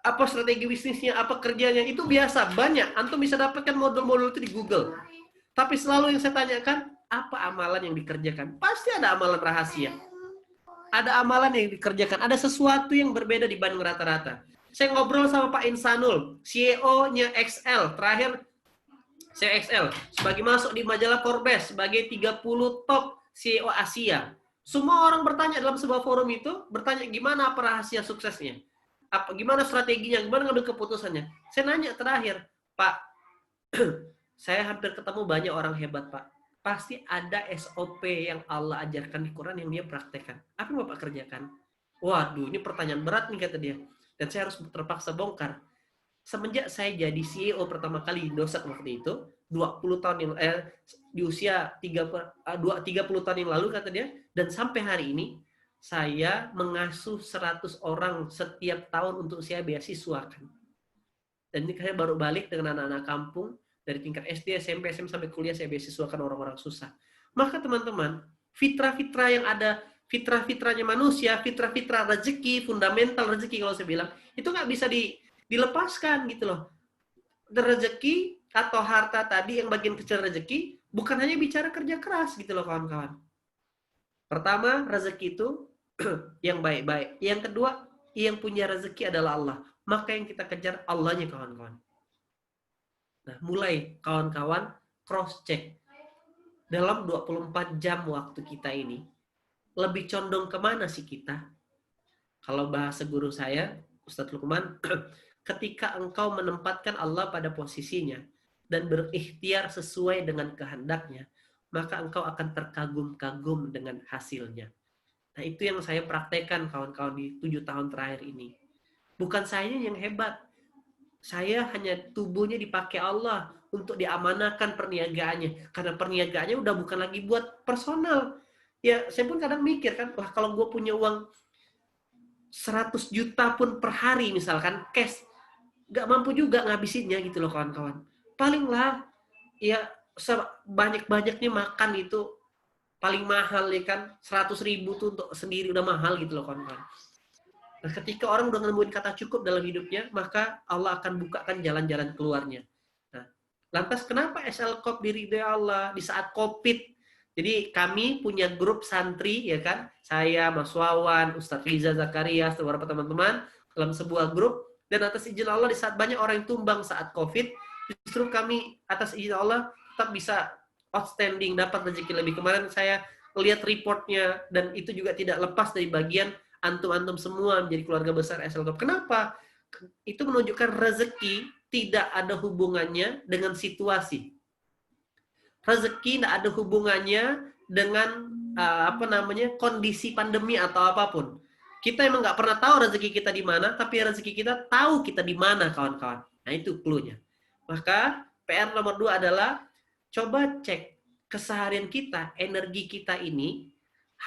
apa strategi bisnisnya, apa kerjanya, itu biasa, banyak. Antum bisa dapatkan modul-modul itu di Google. Tapi selalu yang saya tanyakan, apa amalan yang dikerjakan? Pasti ada amalan rahasia. Ada amalan yang dikerjakan, ada sesuatu yang berbeda dibanding rata-rata. Saya ngobrol sama Pak Insanul, CEO-nya XL, terakhir saya XL, sebagai masuk di majalah Forbes, sebagai 30 top CEO Asia. Semua orang bertanya dalam sebuah forum itu, bertanya gimana apa rahasia suksesnya, gimana strateginya, gimana ngambil keputusannya. Saya nanya terakhir, Pak, saya hampir ketemu banyak orang hebat, Pak. Pasti ada SOP yang Allah ajarkan di Quran yang dia praktekkan. Apa yang Bapak kerjakan? Waduh, ini pertanyaan berat nih, kata dia. Dan saya harus terpaksa bongkar. Semenjak saya jadi CEO pertama kali di Indosat waktu itu, 20 tahun yang di usia 30 tahun yang lalu, kata dia, dan sampai hari ini saya mengasuh 100 orang setiap tahun untuk saya beasiswakan. Dan ini saya baru balik dengan anak-anak kampung dari tingkat SD, SMP, SMA sampai kuliah, saya beasiswakan orang-orang susah. Maka teman-teman, fitrah-fitrah yang ada, fitrah-fitrahnya manusia, fitrah-fitrah rezeki, fundamental rezeki kalau saya bilang, itu nggak bisa dilepaskan gitu loh. Rezeki atau harta tadi yang bagian kecil rezeki, bukan hanya bicara kerja keras gitu loh kawan-kawan. Pertama, rezeki itu yang baik-baik. Yang kedua, yang punya rezeki adalah Allah. Maka yang kita kejar Allahnya kawan-kawan. Nah, mulai kawan-kawan cross-check. Dalam 24 jam waktu kita ini, lebih condong kemana sih kita? Kalau bahasa guru saya, Ustadz Lukman, ketika engkau menempatkan Allah pada posisinya dan berikhtiar sesuai dengan kehendaknya, maka engkau akan terkagum-kagum dengan hasilnya. Nah, itu yang saya praktekkan kawan-kawan di 7 tahun terakhir ini. Bukan saya yang hebat. Saya hanya tubuhnya dipakai Allah untuk diamanahkan perniagaannya. Karena perniagaannya udah bukan lagi buat personal. Ya, saya pun kadang mikir kan, wah kalau gue punya uang 100 juta pun per hari misalkan, cash, gak mampu juga ngabisinnya gitu loh kawan-kawan. Paling lah, ya banyak-banyaknya makan itu paling mahal ya kan, 100.000 tuh untuk sendiri udah mahal gitu loh kawan-kawan. Nah, ketika orang udah nemuin kata cukup dalam hidupnya, maka Allah akan bukakan jalan-jalan keluarnya. Nah, lantas kenapa SL Corp diridhoi Allah di saat COVID? Jadi kami punya grup santri, ya kan? Saya, Mas Wawan, Ustadz Riza Zakaria, beberapa teman-teman dalam sebuah grup. Dan atas izin Allah di saat banyak orang yang tumbang saat COVID, justru kami atas izin Allah tetap bisa outstanding, dapat rezeki lebih. Kemarin saya lihat reportnya dan itu juga tidak lepas dari bagian antum-antum semua menjadi keluarga besar SL Corp. Kenapa? Itu menunjukkan rezeki tidak ada hubungannya dengan situasi. Rezeki tidak ada hubungannya dengan kondisi pandemi atau apapun. Kita emang nggak pernah tahu rezeki kita di mana, tapi rezeki kita tahu kita di mana, kawan-kawan. Nah, itu clue-nya. Maka PR nomor 2 adalah coba cek keseharian kita, energi kita ini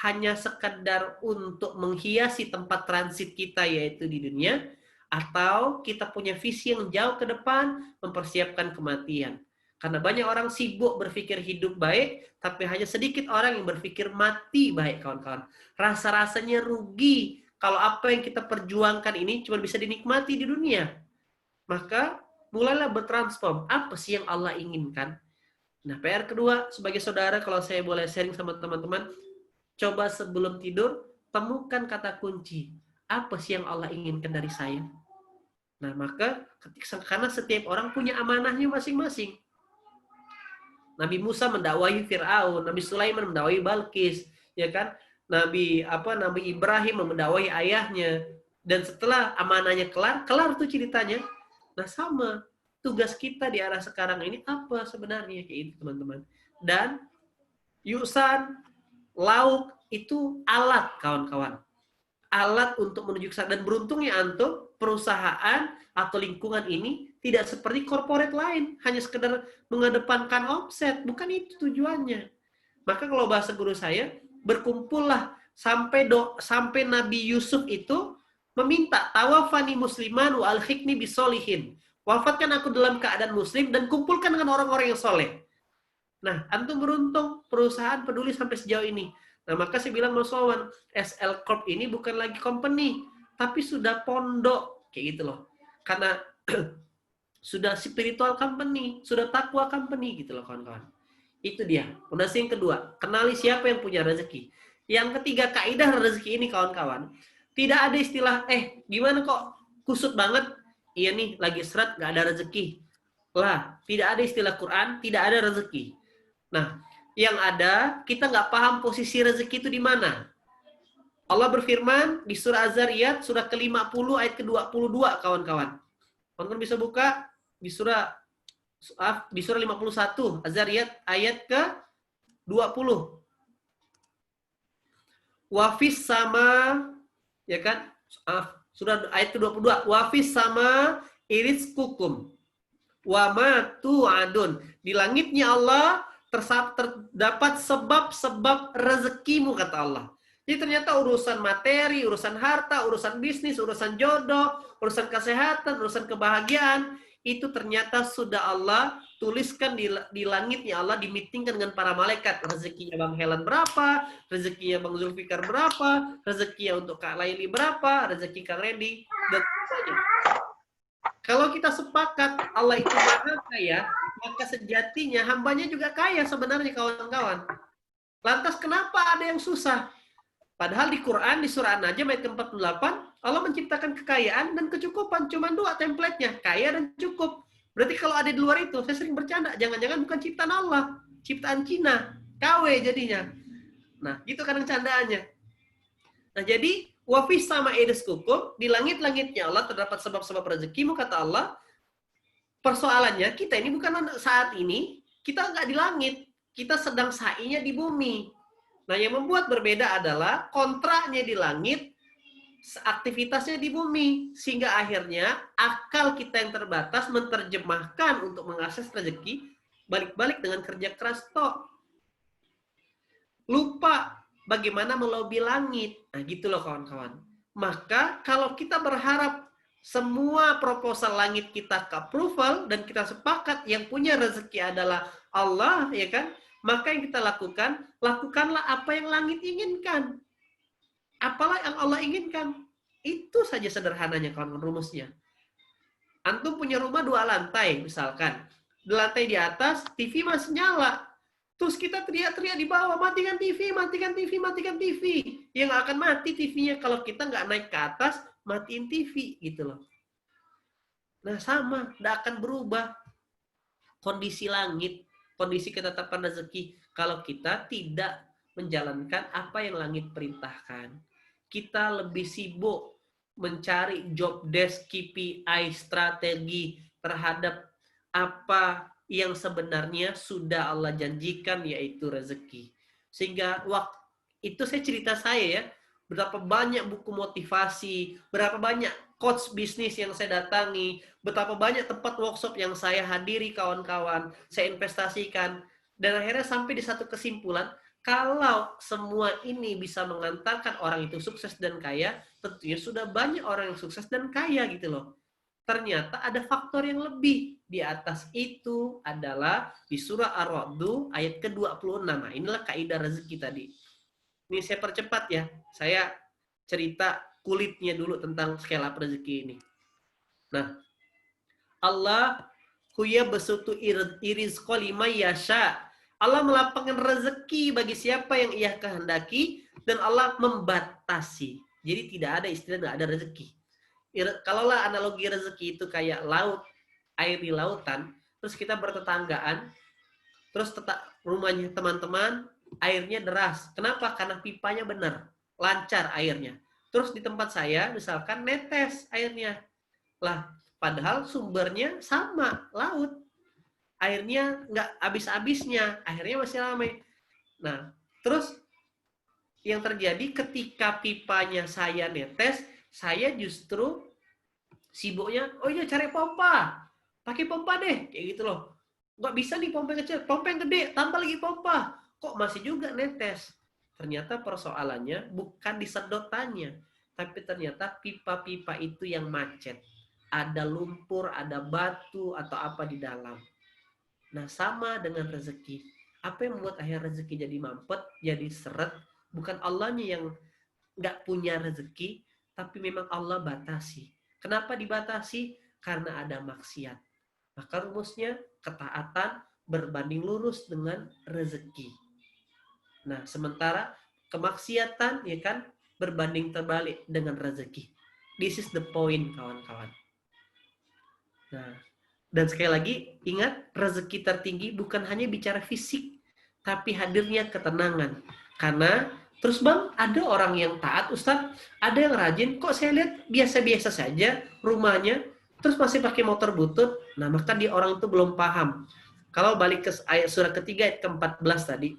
hanya sekedar untuk menghiasi tempat transit kita yaitu di dunia, atau kita punya visi yang jauh ke depan mempersiapkan kematian. Karena banyak orang sibuk berpikir hidup baik, tapi hanya sedikit orang yang berpikir mati baik, kawan-kawan. Rasa-rasanya rugi kalau apa yang kita perjuangkan ini cuma bisa dinikmati di dunia. Maka mulailah bertransform. Apa sih yang Allah inginkan? Nah, PR kedua sebagai saudara, kalau saya boleh sharing sama teman-teman, coba sebelum tidur, temukan kata kunci. Apa sih yang Allah inginkan dari saya? Nah, maka karena setiap orang punya amanahnya masing-masing. Nabi Musa mendakwahi Fir'aun, Nabi Sulaiman mendakwahi Balkis, ya kan? Nabi Ibrahim mendakwahi ayahnya. Dan setelah amanahnya kelar tuh ceritanya. Nah, sama. Tugas kita di arah sekarang ini apa sebenarnya? Kayak itu, teman-teman. Dan Yusan, lauk itu alat, kawan-kawan. Alat untuk menuju ke sana. Dan beruntungnya antum, perusahaan atau lingkungan ini tidak seperti korporat lain. Hanya sekedar mengedepankan omset. Bukan itu tujuannya. Maka kalau bahasa guru saya, berkumpullah sampai Nabi Yusuf itu meminta, tawafani musliman wa alhiqni bisolihin. Wafatkan aku dalam keadaan muslim dan kumpulkan dengan orang-orang yang soleh. Nah, antum beruntung perusahaan peduli sampai sejauh ini. Nah, maka saya bilang Mas Wawan, SL Corp ini bukan lagi company, tapi sudah pondok, kayak gitu loh. Karena sudah spiritual company, sudah takwa company gitu loh, kawan-kawan. Itu dia. Fondasi yang kedua, kenali siapa yang punya rezeki. Yang ketiga, kaidah rezeki ini, kawan-kawan. Tidak ada istilah, gimana kok kusut banget? Iya nih, lagi seret, nggak ada rezeki. Lah, tidak ada istilah Quran, tidak ada rezeki. Nah, yang ada, kita nggak paham posisi rezeki itu di mana. Allah berfirman di surah Az-Zariyat, surah ke-50 ayat ke-22, kawan-kawan. Kawan-kawan bisa buka di surah 51, Az-Zariyat ayat ke-20. Wafis sama, ya kan? Surah ayat ke-22. Wafis sama iris kukum. Wama tu'adun. Di langitnya Allah terdapat sebab-sebab rezekimu, kata Allah. Jadi ternyata urusan materi, urusan harta, urusan bisnis, urusan jodoh, urusan kesehatan, urusan kebahagiaan, itu ternyata sudah Allah tuliskan di langitnya. Allah dimitingkan dengan para malaikat. Rezekinya Bang Helen berapa, rezekinya Bang Zulfikar berapa, rezekinya untuk Kak Laili berapa, rezeki Kang Randy, dan sebagainya. Kalau kita sepakat Allah itu maha kaya, maka sejatinya hambanya juga kaya sebenarnya, kawan-kawan. Lantas kenapa ada yang susah? Padahal di Quran, di surah An-Najm ayat ke-48, Allah menciptakan kekayaan dan kecukupan. Cuma 2 template-nya, kaya dan cukup. Berarti kalau ada di luar itu, saya sering bercanda, jangan-jangan bukan ciptaan Allah, ciptaan Cina, KW jadinya. Nah, gitu kadang candaannya. Nah, jadi, wafis sama edis kukum, di langit-langitnya Allah terdapat sebab-sebab rezekimu, kata Allah. Persoalannya, kita ini bukan saat ini, kita nggak di langit, kita sedang sainya di bumi. Nah, yang membuat berbeda adalah kontraknya di langit, aktivitasnya di bumi. Sehingga akhirnya akal kita yang terbatas menerjemahkan untuk mengakses rezeki, balik-balik dengan kerja keras tok. Lupa bagaimana melobi langit. Nah, gitu loh, kawan-kawan. Maka kalau kita berharap semua proposal langit kita ke approval dan kita sepakat yang punya rezeki adalah Allah, ya kan? Maka yang kita lakukanlah apa yang langit inginkan. Apalah yang Allah inginkan. Itu saja sederhananya kawan rumusnya. Antum punya rumah 2 lantai misalkan. Di lantai di atas TV masih nyala. Terus kita teriak-teriak di bawah, matikan TV, matikan TV, matikan TV. Yang akan mati TV-nya kalau kita nggak naik ke atas, matiin TV gitu loh. Nah sama, nggak akan berubah kondisi langit, kondisi ketetapan rezeki kalau kita tidak menjalankan apa yang langit perintahkan. Kita lebih sibuk mencari job desk, KPI, strategi terhadap apa yang sebenarnya sudah Allah janjikan, yaitu rezeki. Sehingga waktu itu saya cerita saya ya, berapa banyak buku motivasi, berapa banyak coach bisnis yang saya datangi, betapa banyak tempat workshop yang saya hadiri kawan-kawan, saya investasikan, dan akhirnya sampai di satu kesimpulan, kalau semua ini bisa mengantarkan orang itu sukses dan kaya, tentunya sudah banyak orang yang sukses dan kaya gitu loh. Ternyata ada faktor yang lebih. Di atas itu adalah di surah Ar-Ra'd ayat ke-26. Nah, inilah kaidah rezeki tadi. Ini saya percepat ya. Saya cerita kulitnya dulu tentang skala rezeki ini. Nah, Allah huya besutu irizqa liman yasha. Allah melapangkan rezeki bagi siapa yang ia kehendaki, dan Allah membatasi. Jadi tidak ada istilah tidak ada rezeki. Kalaulah analogi rezeki itu kayak laut, air di lautan, terus kita bertetanggaan, terus rumahnya teman-teman, airnya deras. Kenapa? Karena pipanya benar, lancar airnya. Terus di tempat saya, misalkan netes airnya. Lah, padahal sumbernya sama, laut. Airnya nggak habis-habisnya, akhirnya masih ramai. Nah, terus yang terjadi ketika pipanya saya netes, saya justru sibuknya, oh iya cari pompa, pakai pompa deh, kayak gitu loh. Nggak bisa nih pompa yang kecil, pompa yang gede, tambah lagi pompa, kok masih juga netes. Ternyata persoalannya bukan di sedotannya, tapi ternyata pipa-pipa itu yang macet. Ada lumpur, ada batu, atau apa di dalam. Nah sama dengan rezeki. Apa yang membuat akhir rezeki jadi mampet, jadi seret, bukan Allahnya yang nggak punya rezeki, tapi memang Allah batasi. Kenapa dibatasi? Karena ada maksiat. Maka rumusnya ketaatan berbanding lurus dengan rezeki. Nah, sementara kemaksiatan ya kan berbanding terbalik dengan rezeki. This is the point, kawan-kawan. Nah, dan sekali lagi ingat, rezeki tertinggi bukan hanya bicara fisik, tapi hadirnya ketenangan. Karena terus bang, ada orang yang taat Ustadz, ada yang rajin, kok saya lihat biasa-biasa saja rumahnya, terus masih pakai motor butut. Nah maka dia orang itu belum paham. Kalau balik ke ayat surah ketiga ayat ke-14 tadi,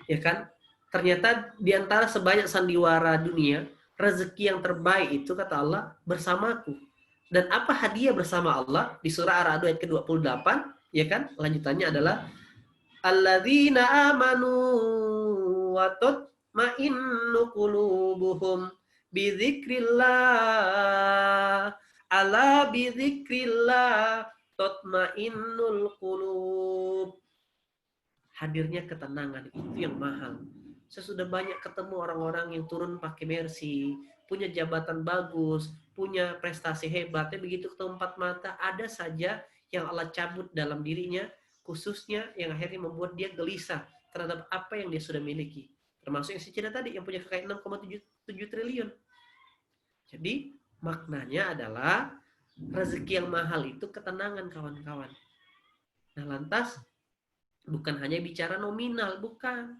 ya kan, ternyata diantara sebanyak sandiwara dunia, rezeki yang terbaik itu kata Allah bersamaku. Dan apa hadiah bersama Allah di surah Ar-Ra'd ayat ke-28, ya kan, lanjutannya adalah alladzina amanu wa tatma'innu qulubuhum bi dzikrillah ala bi dzikrillah tatma'innul qulub. Hadirnya ketenangan itu yang mahal. Saya sudah banyak ketemu orang-orang yang turun pakai Mercy, punya jabatan bagus, punya prestasi hebat, tapi begitu ketemu empat mata ada saja yang Allah cabut dalam dirinya, khususnya yang akhirnya membuat dia gelisah terhadap apa yang dia sudah miliki. Termasuk yang saya cerita tadi, yang punya kekayaan 6,7 triliun. Jadi, maknanya adalah rezeki yang mahal itu ketenangan, kawan-kawan. Nah, lantas, bukan hanya bicara nominal, bukan.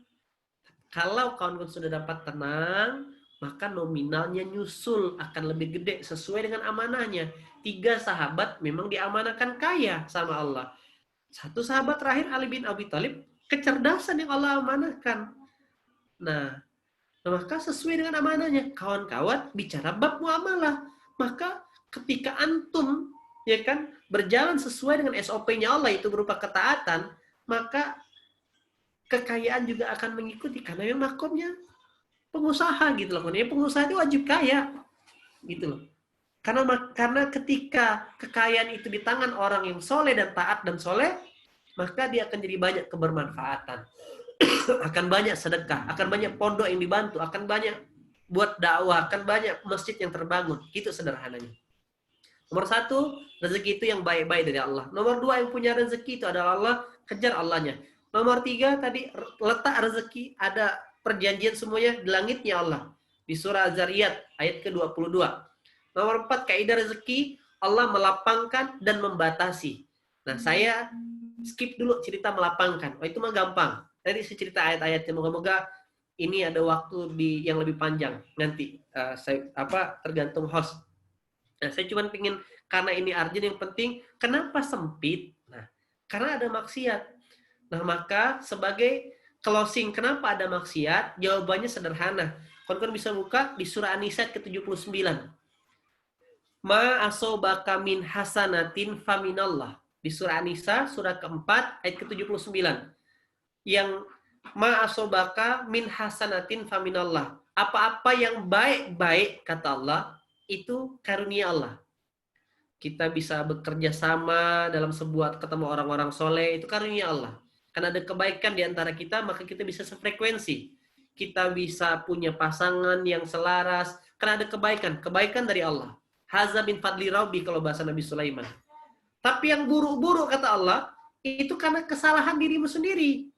Kalau kawan-kawan sudah dapat tenang, maka nominalnya nyusul akan lebih gede sesuai dengan amanahnya. 3 sahabat memang diamanahkan kaya sama Allah. 1 sahabat terakhir, Ali bin Abi Thalib, kecerdasan yang Allah amanahkan. Nah, maka sesuai dengan amanahnya. Kawan-kawan bicara bab muamalah. Maka ketika antum ya kan berjalan sesuai dengan SOP-nya Allah, itu berupa ketaatan, maka kekayaan juga akan mengikuti, karena memang makomnya pengusaha gitu loh. Pengusaha itu wajib kaya gitu loh. Karena ketika kekayaan itu di tangan orang yang soleh dan taat dan soleh, maka dia akan jadi banyak kebermanfaatan. Akan banyak sedekah, akan banyak pondok yang dibantu, akan banyak buat dakwah, kan banyak masjid yang terbangun. Itu sederhananya. Nomor 1, rezeki itu yang baik-baik dari Allah. Nomor 2, yang punya rezeki itu adalah Allah, kejar Allahnya. Nomor 3, tadi letak rezeki, ada perjanjian semuanya di langitnya Allah. Di surah Az-Zariyat ayat ke-22. Nomor 4, kaidah rezeki, Allah melapangkan dan membatasi. Nah, saya skip dulu cerita melapangkan. Oh, itu mah gampang. Tadi saya cerita ayat-ayatnya, moga-moga ini ada waktu yang lebih panjang nanti. Tergantung host. Nah, saya cuma pingin, karena ini urgent, yang penting, kenapa sempit? Nah, karena ada maksiat. Nah, maka sebagai closing, kenapa ada maksiat? Jawabannya sederhana. Kawan-kawan bisa buka di surah An-Nisa ke-79. Ma asobaka min hasanatin faminallah. Di surah An-Nisa, surah keempat, ayat ke-79. Yang ma asobaka min hasanatin faminallah. Apa-apa yang baik-baik, kata Allah, itu karunia Allah. Kita bisa bekerja sama dalam sebuah ketemu orang-orang soleh, itu karunia Allah. Karena ada kebaikan di antara kita, maka kita bisa sefrekuensi. Kita bisa punya pasangan yang selaras, karena ada kebaikan dari Allah. Haza min fadli rabbi, kalau bahasa Nabi Sulaiman. Tapi yang buruk-buruk, kata Allah, itu karena kesalahan dirimu sendiri.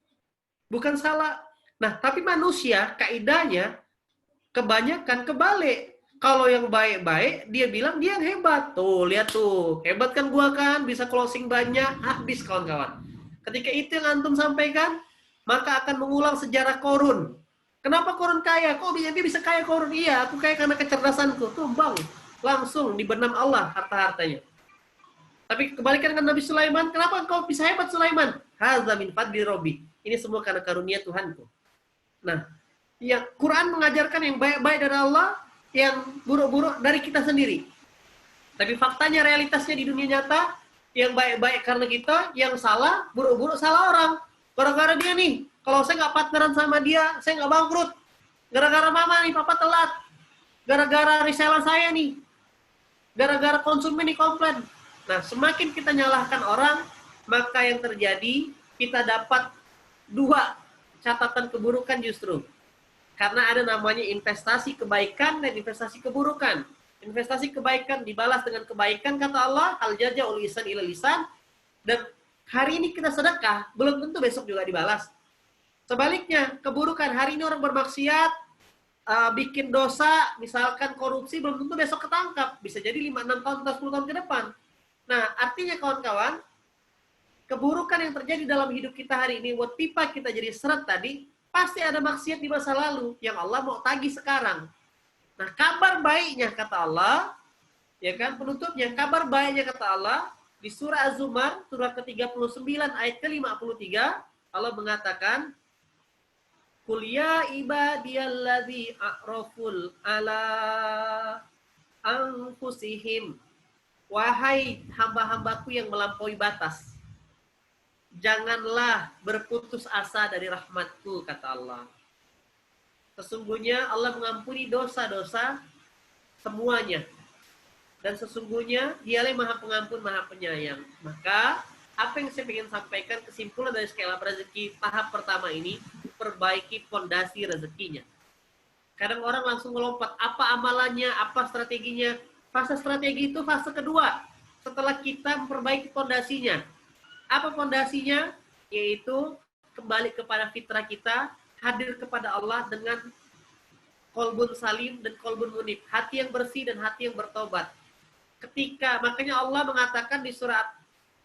Bukan salah. Nah, tapi manusia, kaidahnya, kebanyakan kebalik. Kalau yang baik-baik, dia bilang dia yang hebat. Tuh, lihat tuh. Hebat kan gua kan, bisa closing banyak, habis kawan-kawan. Ketika itu yang antum sampaikan, maka akan mengulang sejarah Korun. Kenapa Korun kaya? Kok dia bisa kaya Korun? Iya, aku kaya karena kecerdasanku. Tuh, bang. Langsung dibenam Allah harta-hartanya. Tapi kebalikan dengan Nabi Sulaiman, kenapa kau bisa hebat Sulaiman? Hadza min fadli rabbi. Ini semua karena karunia Tuhanku. Nah, yang Quran mengajarkan yang baik-baik dari Allah, yang buruk-buruk dari kita sendiri. Tapi faktanya, realitasnya di dunia nyata, yang baik-baik karena kita, yang salah, buruk-buruk salah orang. Gara-gara dia nih, kalau saya nggak partneran sama dia, saya nggak bangkrut. Gara-gara mama nih, papa telat. Gara-gara reseller saya nih. Gara-gara konsumen nih komplain. Nah, semakin kita nyalahkan orang, maka yang terjadi, kita dapat 2 catatan keburukan justru. Karena ada namanya investasi kebaikan dan investasi keburukan. Investasi kebaikan dibalas dengan kebaikan, kata Allah, al jazaa'ul ihsan ilal ihsan. Dan hari ini kita sedekah, belum tentu besok juga dibalas. Sebaliknya, keburukan, hari ini orang bermaksiat, bikin dosa, misalkan korupsi, belum tentu besok ketangkap. Bisa jadi 5-6 tahun atau 10 tahun ke depan. Nah, artinya kawan-kawan, keburukan yang terjadi dalam hidup kita hari ini, buat pipa kita jadi seret tadi, pasti ada maksiat di masa lalu yang Allah mau tagih sekarang. Nah, kabar baiknya, kata Allah, ya kan, penutupnya, kabar baiknya, kata Allah, di surah Az-Zumar, surah ke-39, ayat ke-53, Allah mengatakan, Qul ya ibadiyalladzi a'raful ala anfusihim. Wahai hamba-hambaku yang melampaui batas, janganlah berputus asa dari rahmatku, kata Allah. Sesungguhnya Allah mengampuni dosa-dosa semuanya. Dan sesungguhnya dialah Maha Pengampun, Maha Penyayang. Maka, apa yang saya ingin sampaikan, kesimpulan dari skala rezeki tahap pertama ini, perbaiki fondasi rezekinya. Kadang orang langsung melompat, apa amalannya, apa strateginya. Fase strategi itu fase kedua, setelah kita memperbaiki fondasinya. Apa fondasinya? Yaitu kembali kepada fitrah kita, hadir kepada Allah dengan kolbun salim dan kolbun munib, hati yang bersih dan hati yang bertobat. Makanya Allah mengatakan di surat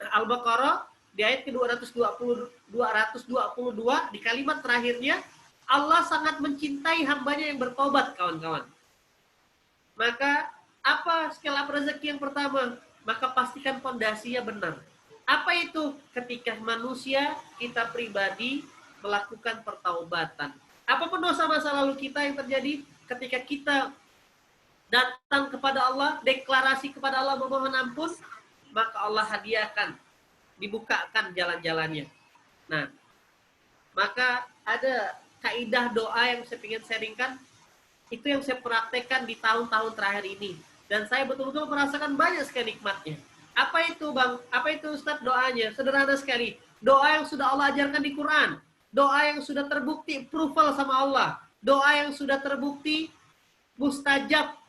Al-Baqarah di ayat ke-222 di kalimat terakhirnya, Allah sangat mencintai hambanya yang bertobat, kawan-kawan. Maka apa skala rezeki yang pertama? Maka pastikan fondasinya benar. Apa itu? Ketika manusia, kita pribadi melakukan pertaubatan. Apapun dosa masa lalu kita yang terjadi, ketika kita datang kepada Allah, deklarasi kepada Allah memohon ampun, maka Allah hadiahkan, dibukakan jalan-jalannya. Nah, maka ada kaidah doa yang saya ingin sharingkan, itu yang saya praktekkan di tahun-tahun terakhir ini. Dan saya betul-betul merasakan banyak sekali nikmatnya. Apa itu, Bang? Apa itu, Ustaz, doanya? Sederhana sekali. Doa yang sudah Allah ajarkan di Quran. Doa yang sudah terbukti approval sama Allah. Doa yang sudah terbukti mustajab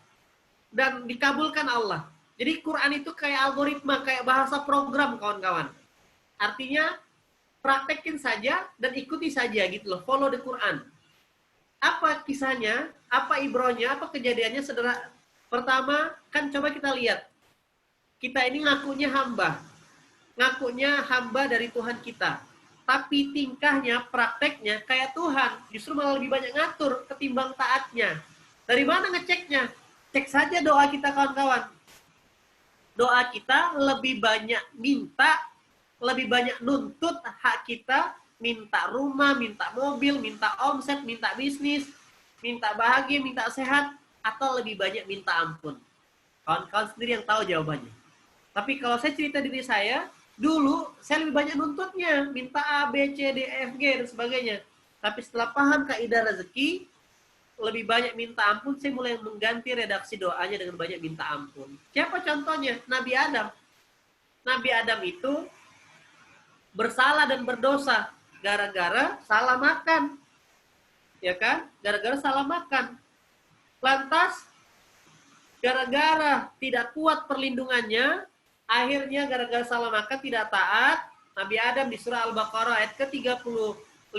dan dikabulkan Allah. Jadi Quran itu kayak algoritma, kayak bahasa program kawan-kawan. Artinya praktekin saja dan ikuti saja gitu loh, follow the Quran. Apa kisahnya, apa ibrohnya, apa kejadiannya sederhana. Pertama, kan coba kita lihat. Kita ini ngakunya hamba dari Tuhan kita. Tapi tingkahnya, prakteknya kayak Tuhan, justru malah lebih banyak ngatur ketimbang taatnya. Dari mana ngeceknya? Cek saja doa kita kawan-kawan. Doa kita lebih banyak minta, lebih banyak nuntut hak kita, minta rumah, minta mobil, minta omset, minta bisnis, minta bahagia, minta sehat, atau lebih banyak minta ampun. Kawan-kawan sendiri yang tahu jawabannya. Tapi kalau saya cerita diri saya, dulu saya lebih banyak nuntutnya, minta A, B, C, D, E, F, G, dan sebagainya. Tapi setelah paham kaidah rezeki, lebih banyak minta ampun, saya mulai mengganti redaksi doanya dengan banyak minta ampun. Siapa contohnya? Nabi Adam. Nabi Adam itu bersalah dan berdosa gara-gara salah makan. Ya kan? Gara-gara salah makan. Lantas, gara-gara tidak kuat perlindungannya, akhirnya gara-gara salah makan tidak taat, Nabi Adam di surah Al-Baqarah ayat ke-35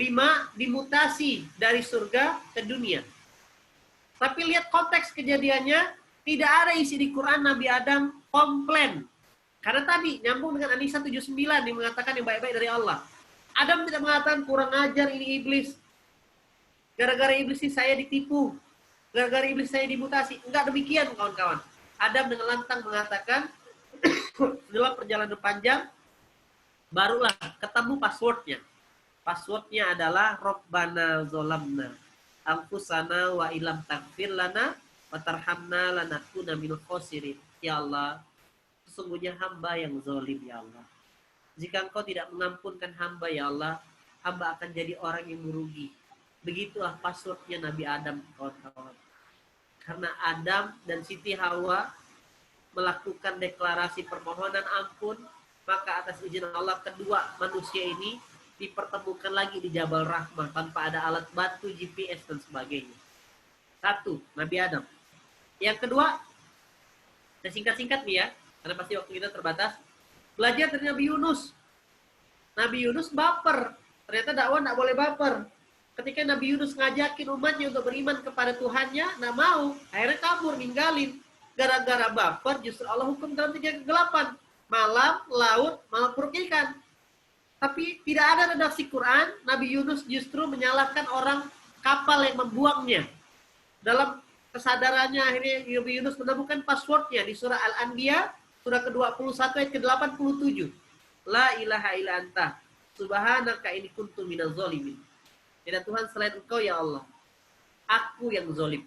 dimutasi dari surga ke dunia. Tapi lihat konteks kejadiannya, tidak ada isi di Quran Nabi Adam komplain. Karena tadi nyambung dengan An-Nisa 79 yang mengatakan yang baik-baik dari Allah. Adam tidak mengatakan kurang ajar ini iblis. Gara-gara iblis ini saya ditipu. Gara-gara iblis saya dimutasi. Enggak demikian kawan-kawan. Adam dengan lantang mengatakan dalam perjalanan panjang barulah ketemu passwordnya. Passwordnya adalah Rabbana zolamna anfusana wa ilam taghfir lana wa tarhamna lanakuna minal khosirin. Ya Allah, sesungguhnya hamba yang zalim ya Allah. Jika Engkau tidak mengampunkan hamba ya Allah, hamba akan jadi orang yang merugi. Begitulah passwordnya Nabi Adam kawan-kawan. Karena Adam dan Siti Hawa melakukan deklarasi permohonan ampun, maka atas izin Allah kedua manusia ini dipertemukan lagi di Jabal Rahmah tanpa ada alat bantu, GPS dan sebagainya. Satu, Nabi Adam. Yang kedua, saya singkat-singkat nih ya, karena pasti waktu kita terbatas. Belajar dari Nabi Yunus. Nabi Yunus baper. Ternyata dakwah tidak boleh baper. Ketika Nabi Yunus ngajakin umatnya untuk beriman kepada Tuhannya, nggak mau. Akhirnya kabur, ninggalin. Gara-gara baper, justru Allah hukum dalam 3 kegelapan. Malam, laut, malam perut ikan. Tapi tidak ada redaksi Quran, Nabi Yunus justru menyalahkan orang kapal yang membuangnya. Dalam kesadarannya akhirnya Nabi Yunus menemukan passwordnya di surah Al-Anbiya, surah ke-21 ayat ke-87. La ilaha illa anta, subhanaka inni kuntu minaz zalimin. Tidak Tuhan selain Engkau ya Allah. Aku yang zalim.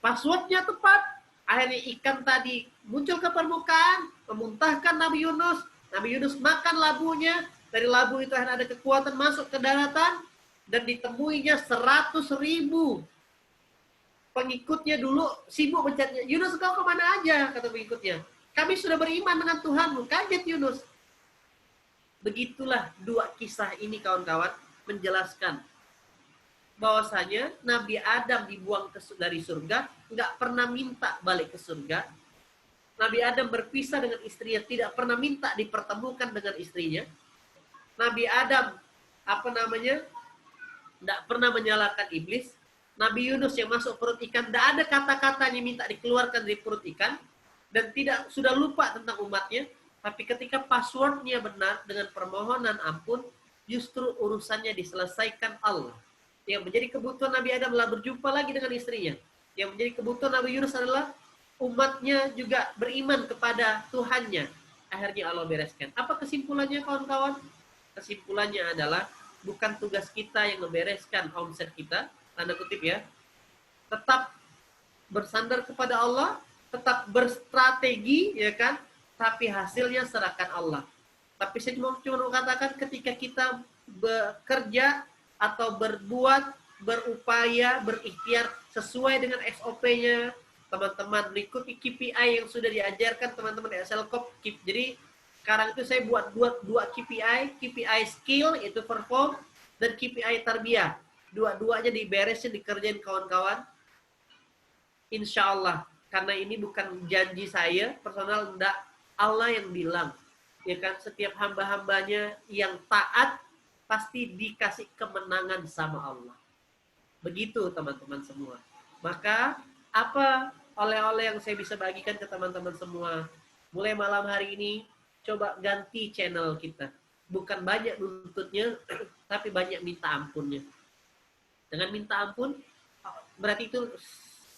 Passwordnya tepat. Akhirnya ikan tadi muncul ke permukaan, memuntahkan Nabi Yunus. Nabi Yunus makan labunya. Dari labu itu akhirnya ada kekuatan masuk ke daratan. Dan ditemuinya 100.000 pengikutnya dulu sibuk mencari. Yunus, kau kemana aja? Kata pengikutnya. Kami sudah beriman dengan Tuhanmu. Kaget Yunus. Begitulah dua kisah ini kawan-kawan menjelaskan bahwasanya Nabi Adam dibuang dari surga, nggak pernah minta balik ke surga. Nabi Adam berpisah dengan istrinya, tidak pernah minta dipertemukan dengan istrinya. Nabi Adam, nggak pernah menyalahkan iblis. Nabi Yunus yang masuk perut ikan, nggak ada kata-katanya minta dikeluarkan dari perut ikan. Dan sudah lupa tentang umatnya. Tapi ketika passwordnya benar dengan permohonan ampun, justru urusannya diselesaikan Allah. Yang menjadi kebutuhan Nabi Adam adalah berjumpa lagi dengan istrinya. Yang menjadi kebutuhan Nabi Yunus adalah umatnya juga beriman kepada Tuhannya. Akhirnya Allah bereskan. Apa kesimpulannya kawan-kawan? Kesimpulannya adalah bukan tugas kita yang membereskan omset kita, tanda kutip ya. Tetap bersandar kepada Allah, tetap berstrategi, ya kan? Tapi hasilnya serahkan Allah. Tapi saya cuma katakan ketika kita bekerja atau berbuat, berupaya, berikhtiar sesuai dengan SOP-nya, teman-teman mengikuti KPI yang sudah diajarkan teman-teman di SLCOP. Jadi sekarang itu saya buat dua KPI skill itu perform dan KPI tarbiyah. Dua-duanya diberesin, dikerjain kawan-kawan. insya Allah, karena ini bukan janji saya personal, enggak, Allah yang bilang, ya kan, setiap hamba-hambanya yang taat pasti dikasih kemenangan sama Allah. Begitu teman-teman semua. Maka apa oleh-oleh yang saya bisa bagikan ke teman-teman semua? Mulai malam hari ini coba ganti channel kita. Bukan banyak nuntutnya, tapi banyak minta ampunnya. Dengan minta ampun, berarti itu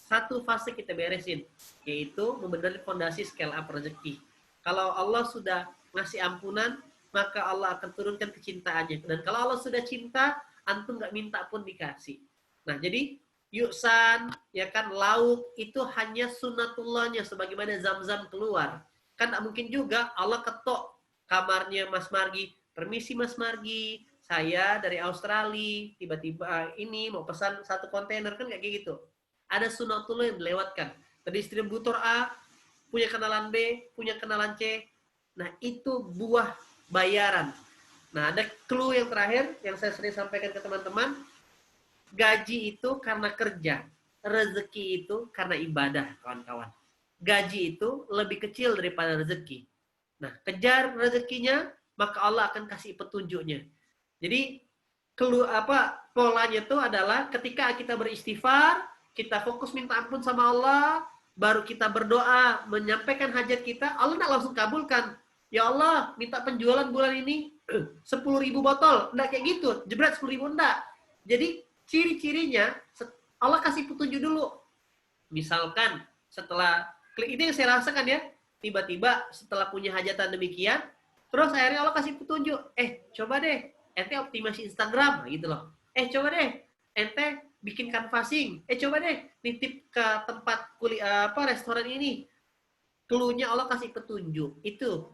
satu fase kita beresin, yaitu membenahi fondasi scale up rezeki. Kalau Allah sudah ngasih ampunan, maka Allah akan turunkan kecintaannya. Dan kalau Allah sudah cinta, antum nggak minta pun dikasih. Nah, jadi yuksan, ya kan, lauk itu hanya sunatullahnya, sebagaimana zam-zam keluar. Kan tak mungkin juga Allah ketok kamarnya Mas Margi, permisi Mas Margi, saya dari Australia, tiba-tiba ini mau pesan 1 kontainer, kan kayak gitu. Ada sunatullah yang dilewatkan. Dari distributor A, punya kenalan B, punya kenalan C. Nah, itu buah bayaran. Nah, ada clue yang terakhir yang saya sering sampaikan ke teman-teman. Gaji itu karena kerja. Rezeki itu karena ibadah, kawan-kawan. Gaji itu lebih kecil daripada rezeki. Nah, kejar rezekinya, maka Allah akan kasih petunjuknya. Jadi, polanya itu adalah ketika kita beristighfar, kita fokus minta ampun sama Allah, baru kita berdoa, menyampaikan hajat kita, Allah tidak langsung kabulkan. Ya Allah, minta penjualan bulan ini 10.000 botol. Enggak kayak gitu, jebret 10.000, enggak. Jadi, ciri-cirinya, Allah kasih petunjuk dulu. Misalkan, setelah, klik ini yang saya rasakan ya, tiba-tiba setelah punya hajatan demikian, terus akhirnya Allah kasih petunjuk, coba deh, ente optimasi Instagram, gitu loh. Coba deh, ente bikin canvassing. Coba deh, nitip ke tempat restoran ini. Cluenya Allah kasih petunjuk. Itu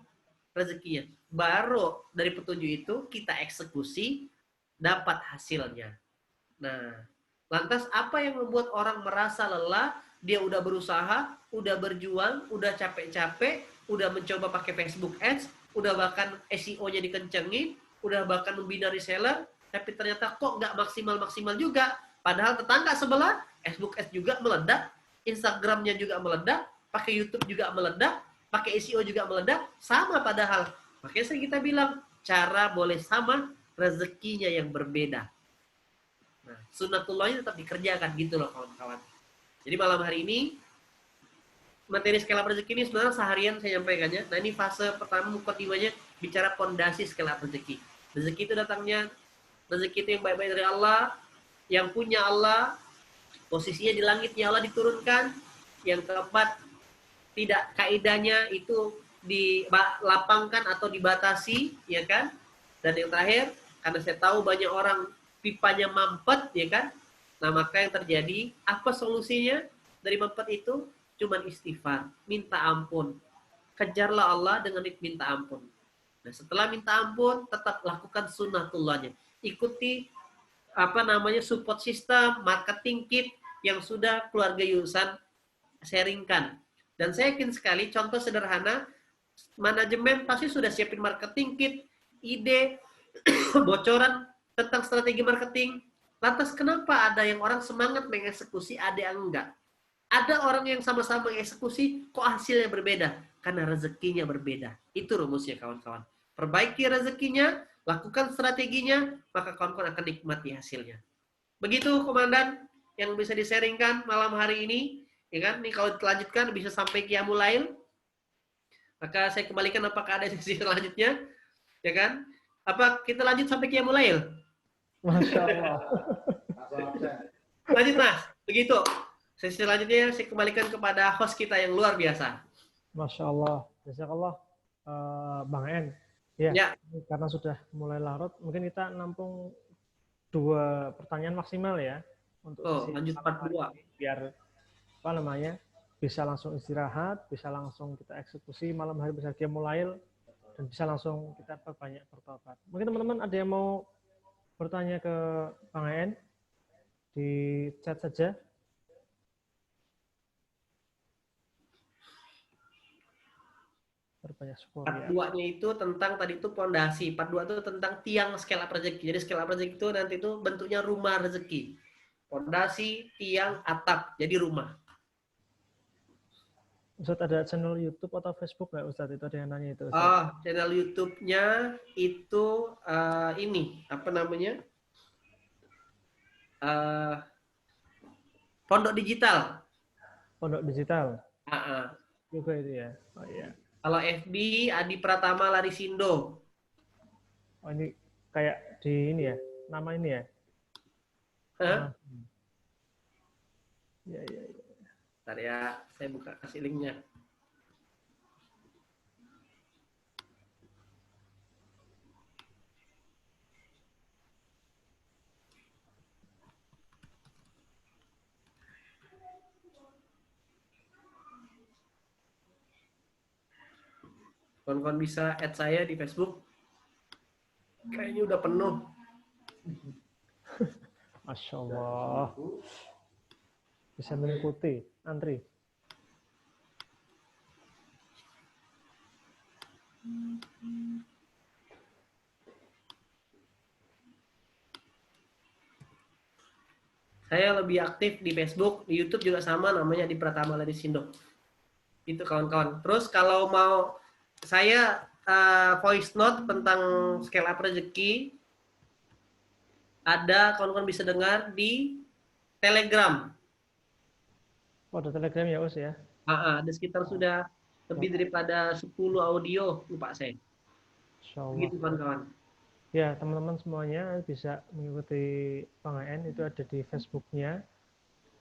rezekinya. Baru dari petunjuk itu, kita eksekusi, dapat hasilnya. Nah, lantas apa yang membuat orang merasa lelah? Dia udah berusaha, udah berjuang, udah capek-capek, udah mencoba pakai Facebook Ads, udah bahkan SEO-nya dikencengin, udah bahkan membina reseller, tapi ternyata kok nggak maksimal-maksimal juga. Padahal tetangga sebelah, Facebook Ads juga meledak, Instagram-nya juga meledak, pakai YouTube juga meledak, pakai SEO juga meledak, sama padahal. Makanya sering kita bilang, cara boleh sama, rezekinya yang berbeda. Nah, sunatullahnya tetap dikerjakan gitu loh kawan-kawan. Jadi malam hari ini, materi scale up rezeki ini sebenarnya seharian saya nyampaikannya. Nah, ini fase pertama, mukadimahnya bicara fondasi scale up rezeki. Rezeki itu datangnya, rezeki itu yang baik-baik dari Allah, yang punya Allah, posisinya di langitnya Allah diturunkan. Yang keempat, tidak kaidahnya itu dilapangkan atau dibatasi, ya kan? Dan yang terakhir, karena saya tahu banyak orang pipanya mampet, ya kan? Nah, maka yang terjadi, apa solusinya dari mampet itu? Cuman istighfar, minta ampun. Kejarlah Allah dengan minta ampun. Nah, setelah minta ampun, tetap lakukan sunnatullahnya. Ikuti support system, marketing kit yang sudah keluarga Yusan sharingkan. Dan saya yakin sekali, contoh sederhana, manajemen pasti sudah siapin marketing kit, ide, bocoran tentang strategi marketing. Lantas kenapa ada yang orang semangat mengeksekusi, ada yang enggak? Ada orang yang sama-sama mengeksekusi, kok hasilnya berbeda? Karena rezekinya berbeda. Itu rumusnya kawan-kawan. Perbaiki rezekinya, lakukan strateginya, maka kawan-kawan akan nikmati hasilnya. Begitu komandan yang bisa disaringkan malam hari ini. Ya kan? Nih kalau dilanjutkan bisa sampai Qiyamul Lail. Maka saya kembalikan apakah ada sesi selanjutnya. Ya kan? Apa kita lanjut sampai Qiyamul Lail? Masya Allah. Lanjut Mas, begitu. Sesi selanjutnya saya kembalikan kepada host kita yang luar biasa. Masya Allah. Jazakallah, Bang En. Ya, karena sudah mulai larut, mungkin kita nampung 2 pertanyaan maksimal ya. Untuk lanjut part 2. Biar bisa langsung istirahat, bisa langsung kita eksekusi malam hari, bisa Qiyamul Lail, dan bisa langsung kita perbanyak bertobat. Mungkin teman-teman ada yang mau bertanya ke Bang En di chat saja. Berbanyak syukur. Part 2-nya itu tentang tadi itu fondasi. Part 2 itu tentang tiang scale up rezeki. Jadi scale up rezeki itu nanti itu bentuknya rumah rezeki. Fondasi, tiang, atap, jadi rumah. Ustadz ada channel YouTube atau Facebook nggak Ustadz? Itu ada yang nanya itu Ustadz. Oh, channel YouTube-nya itu ini apa namanya? Pondok Digital. Pondok Digital Ah, ah. juga itu ya. Oh iya. Kalau FB Adi Pratama Larisindo. Oh ini kayak di ini ya, nama ini ya. Hah? Iya, iya, iya. Bentar ya, saya buka kasih linknya. Kawan-kawan bisa add saya di Facebook. Kayaknya udah penuh. Masya Allah. Bisa mengikuti antri. Saya lebih aktif di Facebook, di YouTube juga sama, namanya di Pratama Larisindo. Itu kawan-kawan. Terus kalau mau saya voice note tentang scale up rezeki, ada kawan-kawan bisa dengar di Telegram. Oh, ada Telegram ya, Us ya? Ada sekitar sudah lebih daripada 10 audio, lupa saya. Insya Allah. Begitu kawan-kawan. Ya, teman-teman semuanya bisa mengikuti Bang AN, itu ada di Facebooknya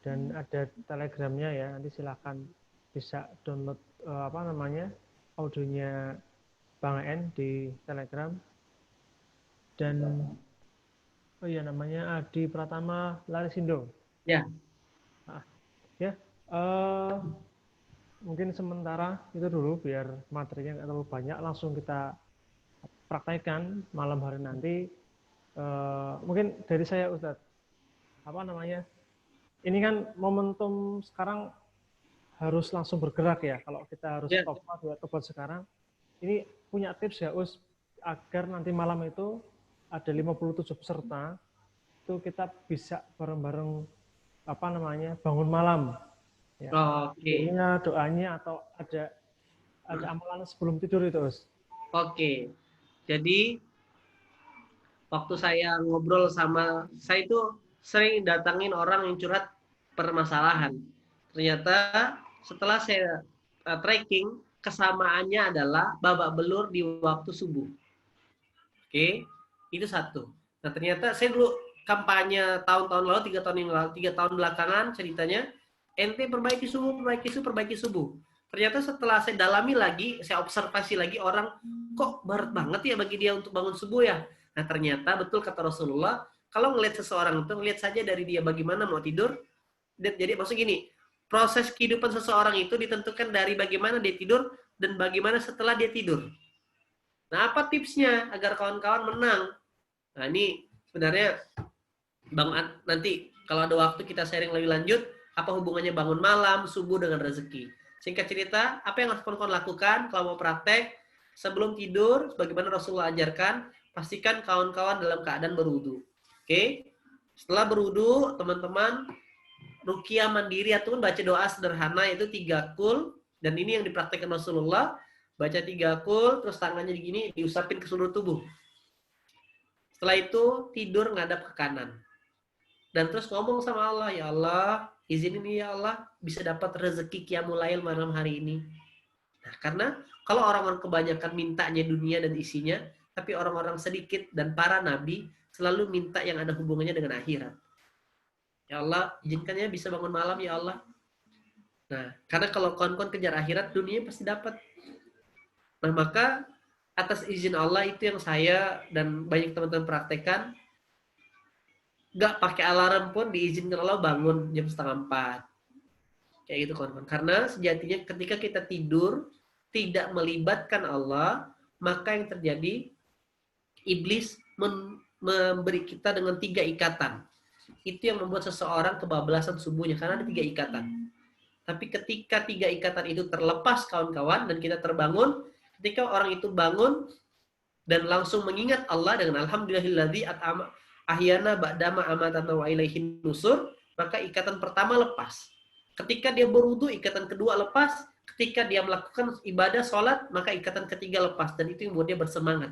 dan ada Telegramnya ya. Nanti silakan bisa download audionya Bang AN di Telegram. Dan oh iya, namanya Adi Pratama Larisindo. Ya. Ya, mungkin sementara itu dulu biar materinya nggak terlalu banyak. Langsung kita praktekkan malam hari nanti. Mungkin dari saya Ustadz, ini kan momentum sekarang harus langsung bergerak ya. Kalau kita harus tobat sekarang, ini punya tips ya Us, agar nanti malam itu ada 57 peserta, itu kita bisa bareng-bareng bangun malam. Ya. Oke. Doanya atau ada amalan sebelum tidur itu Us. Oke. Jadi waktu saya ngobrol sama, saya itu sering datangin orang yang curhat permasalahan. Ternyata setelah saya tracking, kesamaannya adalah babak belur di waktu subuh. Oke, itu satu. Nah ternyata saya dulu kampanye tahun-tahun lalu, 3 tahun belakangan ceritanya, ente perbaiki subuh. Ternyata setelah saya dalami lagi, saya observasi lagi orang, kok berat banget ya bagi dia untuk bangun subuh ya. Nah ternyata betul kata Rasulullah, kalau ngelihat seseorang itu, ngelihat saja dari dia bagaimana mau tidur. Jadi maksud gini, proses kehidupan seseorang itu ditentukan dari bagaimana dia tidur dan bagaimana setelah dia tidur. Nah apa tipsnya agar kawan-kawan menang? Nah ini sebenarnya Bang, nanti kalau ada waktu kita sharing lebih lanjut, apa hubungannya bangun malam, subuh dengan rezeki. Singkat cerita, apa yang harus kawan-kawan lakukan kalau mau praktek sebelum tidur, sebagaimana Rasulullah ajarkan, pastikan kawan-kawan dalam keadaan berwudu. Oke? Setelah berwudu, teman-teman ruqyah mandiri ataupun baca doa sederhana yaitu 3 qul, dan ini yang dipraktekkan Rasulullah, baca 3 qul, terus tangannya begini diusapin ke seluruh tubuh. Setelah itu tidur ngadap ke kanan. Dan terus ngomong sama Allah, ya Allah, izinin ya Allah bisa dapat rezeki qiyamul lail malam hari ini. Nah, karena kalau orang-orang kebanyakan mintanya dunia dan isinya, tapi orang-orang sedikit dan para nabi selalu minta yang ada hubungannya dengan akhirat. Ya Allah, izinkannya bisa bangun malam ya Allah. Nah, karena kalau kawan-kawan kejar akhirat, dunia pasti dapat. Nah, maka atas izin Allah itu yang saya dan banyak teman-teman praktekkan. Gak pakai alarm pun diizinkan Allah bangun jam 3:30. Kayak gitu kawan-kawan. Karena sejatinya ketika kita tidur tidak melibatkan Allah, maka yang terjadi iblis memberi kita dengan 3 ikatan. Itu yang membuat seseorang kebablasan subuhnya karena ada 3 ikatan. Tapi ketika 3 ikatan itu terlepas kawan-kawan dan kita terbangun, ketika orang itu bangun dan langsung mengingat Allah dengan alhamdulillahilladzi at'ama ahyana ba'dama amatana wa ilaihin nusur, maka ikatan pertama lepas. Ketika dia berwudu, ikatan kedua lepas, ketika dia melakukan ibadah sholat, maka ikatan ketiga lepas, dan itu yang membuat dia bersemangat.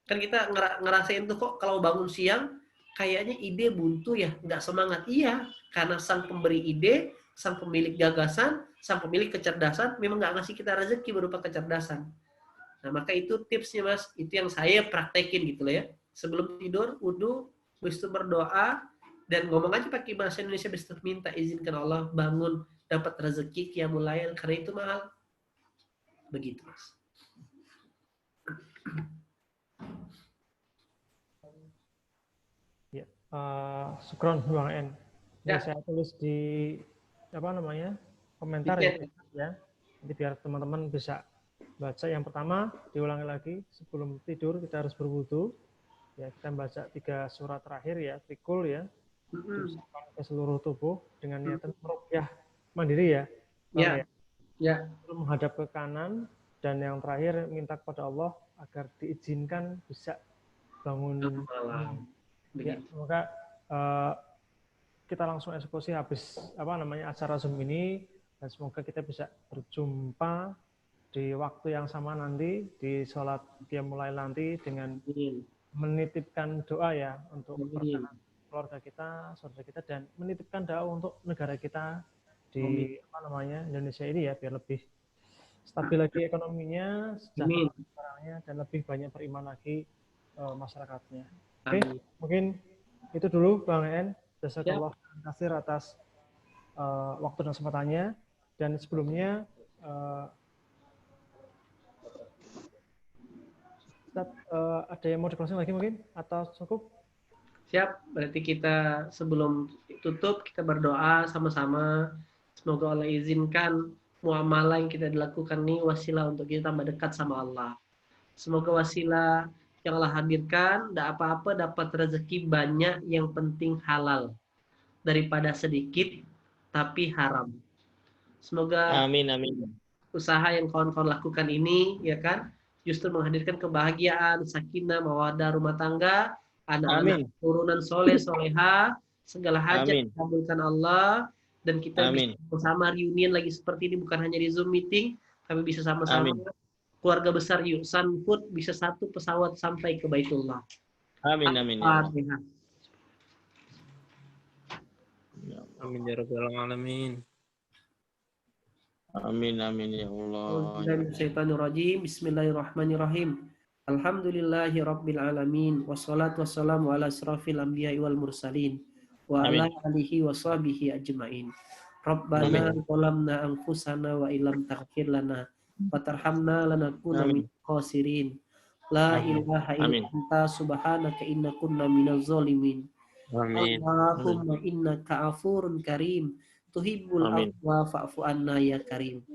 Kan kita ngerasain tuh, kok kalau bangun siang kayaknya ide buntu ya, nggak semangat. Iya, karena sang pemberi ide, sang pemilik gagasan, sang pemilik kecerdasan memang nggak ngasih kita rezeki berupa kecerdasan. Nah, maka itu tipsnya Mas, itu yang saya praktekin gitu loh ya. Sebelum tidur, wudu, habis itu berdoa, dan ngomong aja pakai bahasa Indonesia, habis itu minta izinkan Allah bangun, dapat rezeki qiyamul lail, karena itu mahal. Begitu Mas. Ya, syukron Bang En. Ya. Saya tulis di komentar ya. Nanti biar teman-teman bisa baca. Yang pertama, diulangi lagi, sebelum tidur kita harus berwudu. Ya, kita baca 3 surat terakhir ya, fikul ya. Diusahakan ke seluruh tubuh dengan niatan ruqyah mandiri ya. Ya. Ya. Lalu menghadap ke kanan, dan yang terakhir minta kepada Allah agar diizinkan bisa bangun malam. Ya, semoga kita langsung eksekusi habis acara Zoom ini, dan semoga kita bisa berjumpa di waktu yang sama nanti di sholat qiyamul lail nanti dengan menitipkan doa ya untuk keberkahan keluarga kita, saudara kita, dan menitipkan doa untuk negara kita di Indonesia ini ya, biar lebih stabil lagi ekonominya, sejahtera dan lebih banyak beriman lagi masyarakatnya. Oke, mungkin itu dulu Bang En. Jazakallah khairan atas waktu dan kesempatannya. Dan sebelumnya ada yang mau di-closing lagi mungkin atau cukup? Siap, berarti kita sebelum tutup kita berdoa sama-sama. Semoga Allah izinkan muamalah yang kita dilakukan ini wasilah untuk kita tambah dekat sama Allah. Semoga wasilah yang Allah hadirkan, tidak apa-apa dapat rezeki banyak, yang penting halal. Daripada sedikit tapi haram. Semoga usaha yang kawan-kawan lakukan ini, ya kan, justru menghadirkan kebahagiaan, sakinah, mawaddah rumah tangga, anak-anak turunan soleh soleha, segala hajat dikabulkan Allah, dan kita bisa bersama reunion lagi seperti ini, bukan hanya di Zoom meeting, tapi bisa sama-sama keluarga besar yuk, Sunfood bisa satu pesawat sampai ke Baitullah. Amin. Amin ya rabbal alamin. Amin ya Allah. Bismillahirrahmanirrahim. Alhamdulillahi rabbil alamin, wassalatu wassalamu ala asrafil anbiya'i wal mursalin wa ala alihi wa sahbihi ajma'in. Rabbana zalamna anfusana wa illam taghfir lana wa tarhamna lanakuna minal khasirin. La ilaha illa anta subhanaka inna kunna minaz zalimin. Allahumma innaka ghafurun karim tuhibbul afwa fa'fu anna ya karim.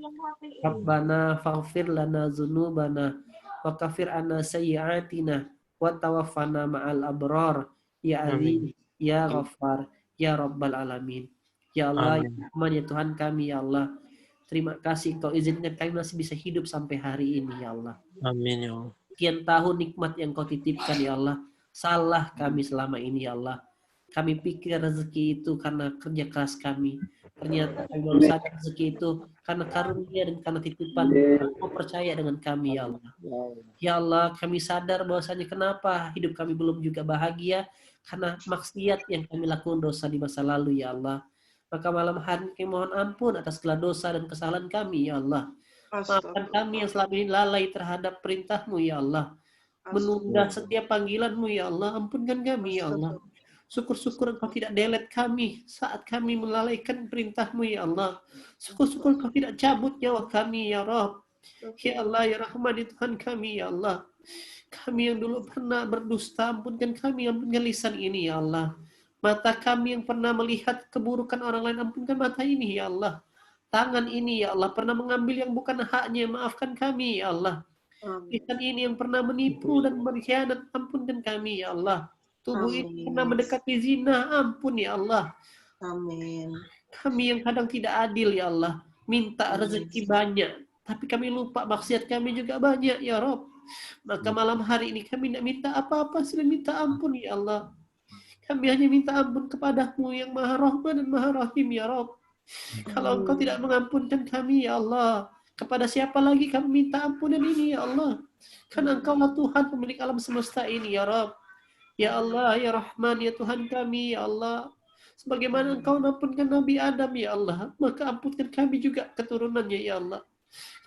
Rabbana faghfir lana dzunubana wa kaffir anna sayyi'atina wa tawaffana ma'al abrar ya aziz ya ghaffar ya rabbal alamin. Ya Allah, ya Rahman, ya Tuhan kami, ya Allah. Terima kasih Kau izinkan kami masih bisa hidup sampai hari ini, ya Allah. Amin ya Allah. Sekian tahun nikmat yang Kau titipkan, ya Allah. Salah kami selama ini, ya Allah. Kami pikir rezeki itu karena kerja keras kami. Ternyata kami baru sadar rezeki itu karena karunia dan karena titipan. Kau percaya dengan kami, ya Allah. Ya Allah, kami sadar bahwasanya kenapa hidup kami belum juga bahagia, karena maksiat yang kami lakukan dosa di masa lalu, ya Allah. Maka malam hari kami mohon ampun atas segala dosa dan kesalahan kami, ya Allah. Maafkan kami yang selama ini lalai terhadap perintah-Mu, ya Allah. Menunda setiap panggilan-Mu, ya Allah. Ampunkan kami, ya Allah. Syukur-syukur Engkau tidak delete kami saat kami melalaikan perintah-Mu, ya Allah. Syukur-syukur Engkau tidak cabut nyawa kami, ya Rabb. Ya Allah, ya Rahman, ya Tuhan kami, ya Allah. Kami yang dulu pernah berdusta, ampunkan kami, ampunkan lisan ini, ya Allah. Mata kami yang pernah melihat keburukan orang lain, ampunkan mata ini, ya Allah. Tangan ini, ya Allah, pernah mengambil yang bukan haknya, maafkan kami, ya Allah. Lisan ini yang pernah menipu dan berkhianat, ampunkan kami, ya Allah. Tubuh ini pernah mendekati zina, ampun, ya Allah. Amin. Kami yang kadang tidak adil, ya Allah. Minta rezeki banyak, tapi kami lupa maksiat kami juga banyak, ya Rob. Maka malam hari ini kami tidak minta apa-apa, selain minta ampun, ya Allah. Kami hanya minta ampun kepada-Mu yang Maha Rahman dan Maha Rahim, ya Rabb. Kalau Engkau tidak mengampunkan kami, ya Allah, kepada siapa lagi kami minta ampunan ini, ya Allah? Karena Engkaulah Tuhan pemilik alam semesta ini, ya Rabb. Ya Allah, ya Rahman, ya Tuhan kami, ya Allah. Sebagaimana Engkau mengampunkan Nabi Adam, ya Allah, maka ampunkan kami juga keturunannya, ya Allah.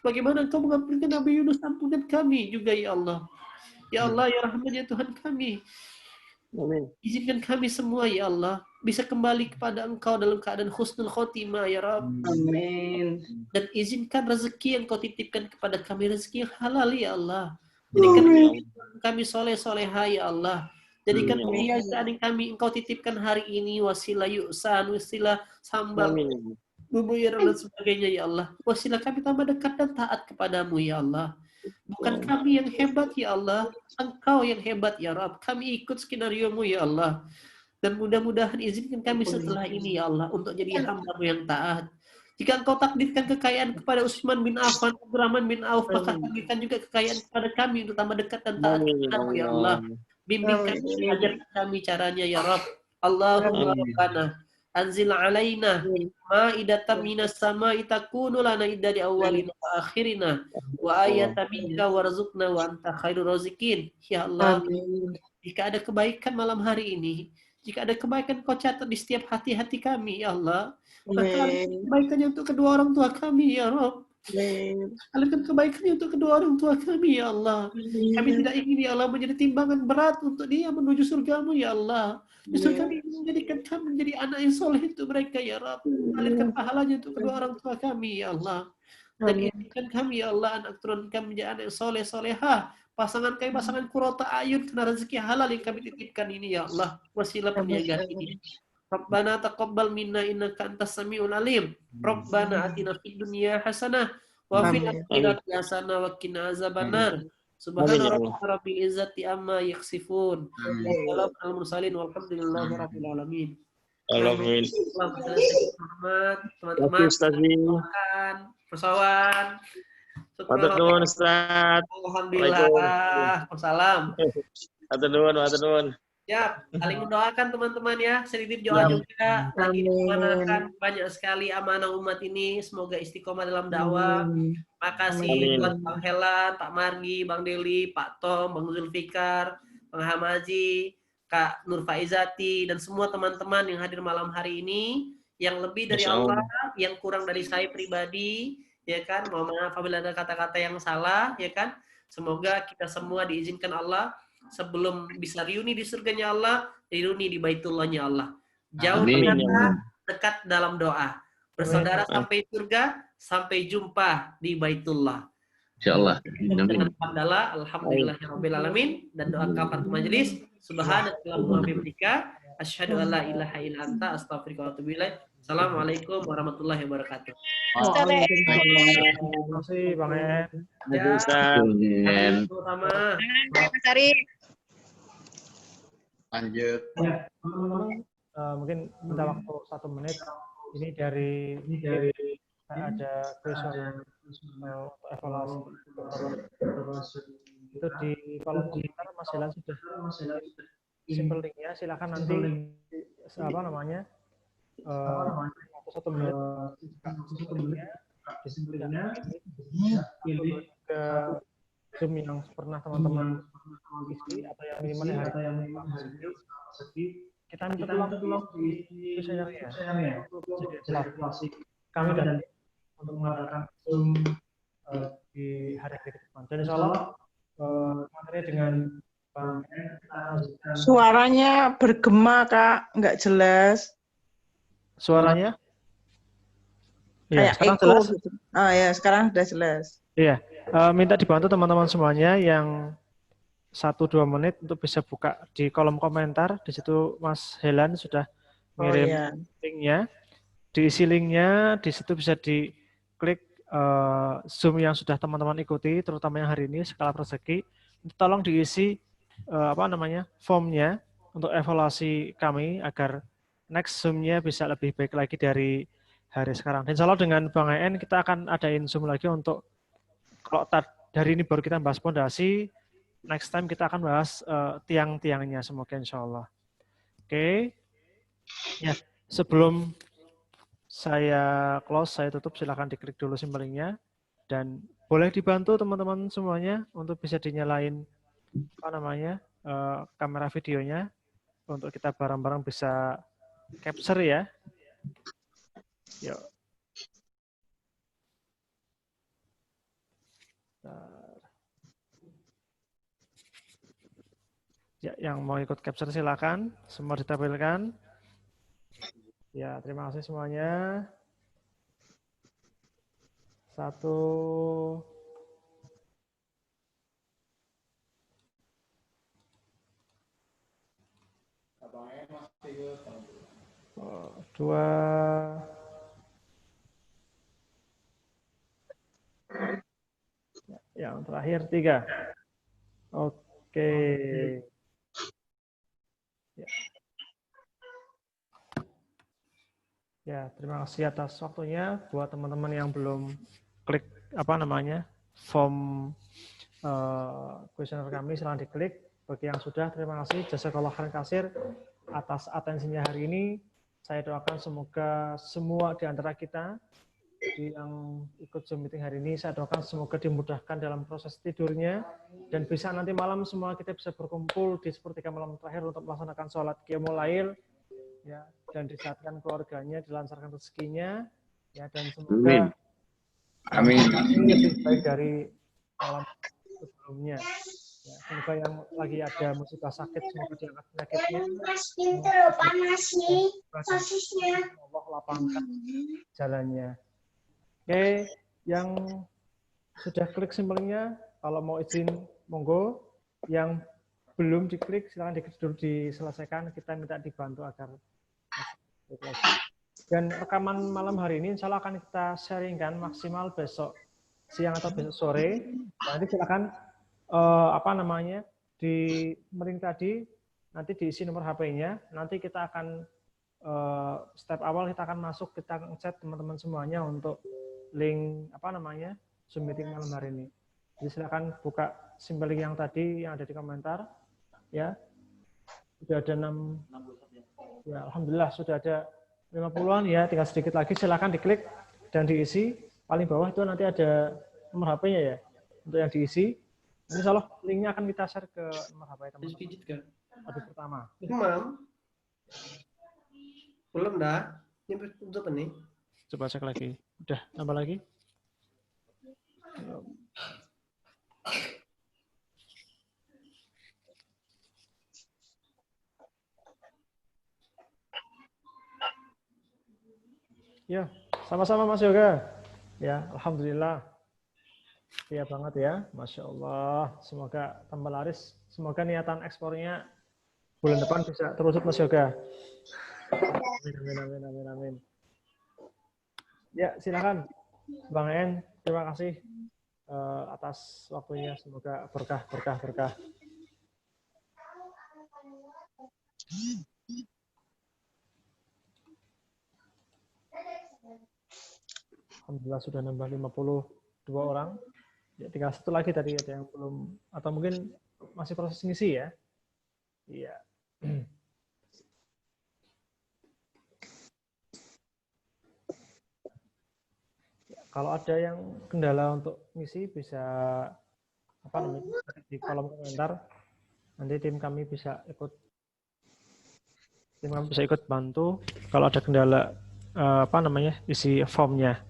Sebagaimana Engkau mengampunkan Nabi Yunus, ampunkan kami juga, ya Allah. Ya Allah, ya Rahman, ya Tuhan kami. Amin. Izinkan kami semua, ya Allah, bisa kembali kepada Engkau dalam keadaan husnul khotimah, ya Rabb. Amin. Dan izinkan rezeki yang Kau titipkan kepada kami, rezeki yang halal, ya Allah. Jadikan kami soleh-soleha, ya Allah. Jadikan kebiasaan yang kami Engkau titipkan hari ini, wasilah yu'san, wasilah sambal, Amin. bubuyur, dan sebagainya, ya Allah. Wasilah kami tambah dekat dan taat kepadamu, ya Allah. Bukan kami yang hebat, ya Allah. Engkau yang hebat, ya Rabb. Kami ikut skenario-Mu, ya Allah. Dan mudah-mudahan izinkan kami setelah ini, ya Allah, untuk jadi hamba-Mu yang taat. Jika Engkau takdirkan kekayaan kepada Utsman bin Affan, Abdurrahman bin Auf, maka takdirkan juga kekayaan kepada kami untuk tambah dekat dan taat kepadamu, ya Allah. Bimbing kami, ajar kami caranya, ya Rabb. Allahumma rabbana anzil alaina ma'idatan minas sama'i takunu lana idda awwalina wa akhirina wa ayatan minka warzuqna wa anta khairur raziqin. Ya Allah, jika ada kebaikan malam hari ini, jika ada kebaikan Kau catat di setiap hati-hati kami, ya Allah. Maka kebaikannya untuk kedua orang tua kami, ya Rabb. Alihkan kebaikannya untuk kedua orang tua kami, ya Allah. Kami tidak ingin, ya Allah, menjadi timbangan berat untuk dia menuju surgamu, ya Allah. Justru kami ingin menjadikan kami menjadi anak yang soleh untuk mereka, ya Rabb. Alihkan pahalanya untuk kedua orang tua kami, ya Allah. Dan izinkan kami, ya Allah, anak turun kami menjadi anak yang soleh, soleha. Pasangan kami, pasangan kurota ayun, kena rezeki halal yang kami titipkan ini, ya Allah. Wasilah perniagaan ini. Rabbana taqabbal minna innaka antas samiul alim. Rabbana atina fid dunya hasanah wa fil akhirati hasanah wa qina azabannar. Subhana rabbika rabbil izzati amma yasifun. Wassalamu alal mursalin walhamdulillahi rabbil alamin. Amin. Teman-teman, makan, persawan. Matur nuwun Ustaz. Alhamdulillah. Wassalam. Matur nuwun. Ya, saling mendoakan teman-teman ya. Sedikit doa juga. Lagi dimanakan banyak sekali amanah umat ini. Semoga istiqomah dalam dakwah. Makasih buat Bang Hela, Pak Margi, Bang Deli, Pak Tom, Bang Zulfikar, Bang Hamaji, Kak Nur Faizati, dan semua teman-teman yang hadir malam hari ini. Yang lebih dari Allah, yang kurang dari saya pribadi, ya kan. Mohon maaf apabila ada kata-kata yang salah, ya kan. Semoga kita semua diizinkan Allah sebelum bisa reuni di surganya Allah, reuni di Baitullahnya Allah. Jauh dekat dalam doa. Bersaudara sampai surga, sampai jumpa di Baitullah. Insyaallah. Dengan hamdalah, alhamdulillahirabbil alamin, dan doa kafarat majelis. Subhanakallahumma wa bihamdika asyhadu an la ilaha illa anta astaghfiruka wa atubu ilaik. Assalamualaikum warahmatullahi wabarakatuh. Terima kasih Bang En. Ya, sama. Mas Ari. Lanjut. Ya, teman-teman, mungkin minta waktu 1 menit. Ini dari ada question untuk evaluasi. Itu di kolom komentar Mas Helan sudah simple linknya. Silakan nanti satu menit pilih ke Zoom yang pernah teman-teman isi atau yang minimal hari kita minta tolong di share-nya. Kami dan untuk mengadakan Zoom di hari ke depan. Dan insya Allah materi dengan Bang Suaranya bergema, Kak. Nggak jelas. Suaranya? Kayak echo gitu. Oh ya, sekarang sudah jelas. Iya. Minta dibantu teman-teman semuanya yang 1-2 menit untuk bisa buka di kolom komentar. Di situ Mas Helan sudah ngirim linknya. Diisi linknya, di situ bisa diklik Zoom yang sudah teman-teman ikuti, terutama yang hari ini, skala rezeki. Tolong diisi formnya untuk evaluasi kami agar next Zoom-nya bisa lebih baik lagi dari hari sekarang. Dan insya Allah dengan Bang En kita akan adain Zoom lagi untuk kalau dari ini baru kita bahas pondasi, next time kita akan bahas tiang-tiangnya semoga insya Allah. Oke. Ya, sebelum saya close, saya tutup, silahkan diklik dulu simbolnya. Dan boleh dibantu teman-teman semuanya untuk bisa dinyalain kamera videonya untuk kita bareng-bareng bisa capture ya. Yuk. Ya, yang mau ikut capture silakan, semua ditampilkan. Ya, terima kasih semuanya. 1. 2. Yang terakhir 3. Oke. Ya, terima kasih atas waktunya. Buat teman-teman yang belum klik form kuesioner kami, silahkan diklik. Bagi yang sudah, terima kasih. Jazakallah khairan katsir atas atensinya hari ini. Saya doakan semoga semua di antara kita yang ikut Zoom meeting hari ini, saya doakan semoga dimudahkan dalam proses tidurnya dan bisa nanti malam semua kita bisa berkumpul di sepertiga malam terakhir untuk melaksanakan sholat qiyamul lail ya, dan disaatkan keluarganya, dilancarkan rezekinya ya, dan semoga Amin. lebih baik dari malam sebelumnya. Ya, semoga yang lagi ada musibah sakit semoga diangkat penyakitnya. Allah lapangkan jalannya. Oke, yang sudah klik simbolnya, kalau mau izin monggo. Yang belum diklik, silakan diklik dulu diselesaikan. Kita minta dibantu agar. Dan rekaman malam hari ini insya Allah akan kita sharingkan maksimal besok siang atau besok sore. Nanti silakan di link tadi nanti diisi nomor HP-nya. Nanti kita akan step awal kita akan masuk, kita ngechat teman-teman semuanya untuk link Zoom meeting malam hari ini. Jadi silakan buka simbol yang tadi yang ada di komentar ya. Sudah ada 6 ya, alhamdulillah sudah ada 50-an ya, tinggal sedikit lagi, silakan diklik dan diisi. Paling bawah itu nanti ada nomor HP-nya ya untuk yang diisi. Insya Allah linknya akan kita share ke nomor HP teman-teman. Habis pertama. Belum dah. Ini tutup nih. Coba cek lagi. Udah, tambah lagi. Ya, sama-sama Mas Yoga. Ya, alhamdulillah. Iya banget ya, Masya Allah. Semoga tambah laris. Semoga niatan ekspornya bulan depan bisa terusut Mas Yoga. Amin. Ya, silakan Bang En. Terima kasih atas waktunya. Semoga berkah. Alhamdulillah sudah nambah 52 orang. Ya, tinggal satu lagi tadi ada yang belum atau mungkin masih proses ngisi ya. Iya. Kalau ada yang kendala untuk ngisi bisa di kolom komentar. Nanti tim kami bisa ikut bantu kalau ada kendala isi formnya.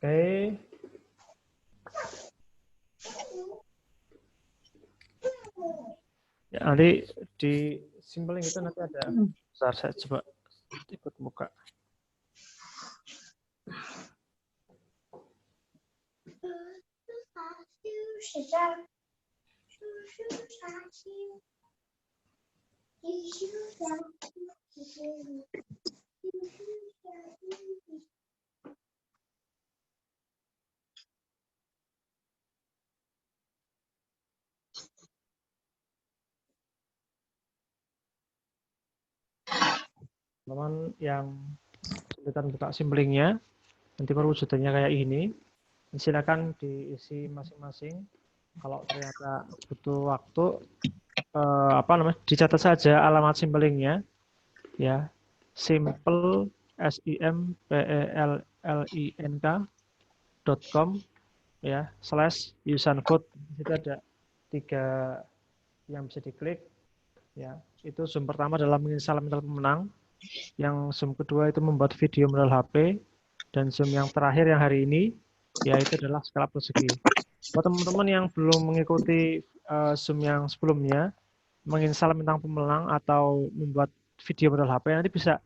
Oke. Ya, nanti di simboling itu nanti ada. Bentar, saya coba ikut buka. teman-teman yang kesulitan buka simlingnya, nanti perwujudannya kayak ini. Silakan diisi masing-masing. Kalau ternyata butuh waktu, dicatat saja alamat simplingnya, ya, simple simpelink.com, ya, /yusanfood. Di situ ada 3 yang bisa diklik, ya. Itu Zoom pertama adalah menginstal mental pemenang, yang Zoom kedua itu membuat video modal HP, dan Zoom yang terakhir yang hari ini yaitu adalah skala rezeki. Buat teman-teman yang belum mengikuti Zoom yang sebelumnya, menginstal bintang pemenang atau membuat video modal HP, nanti bisa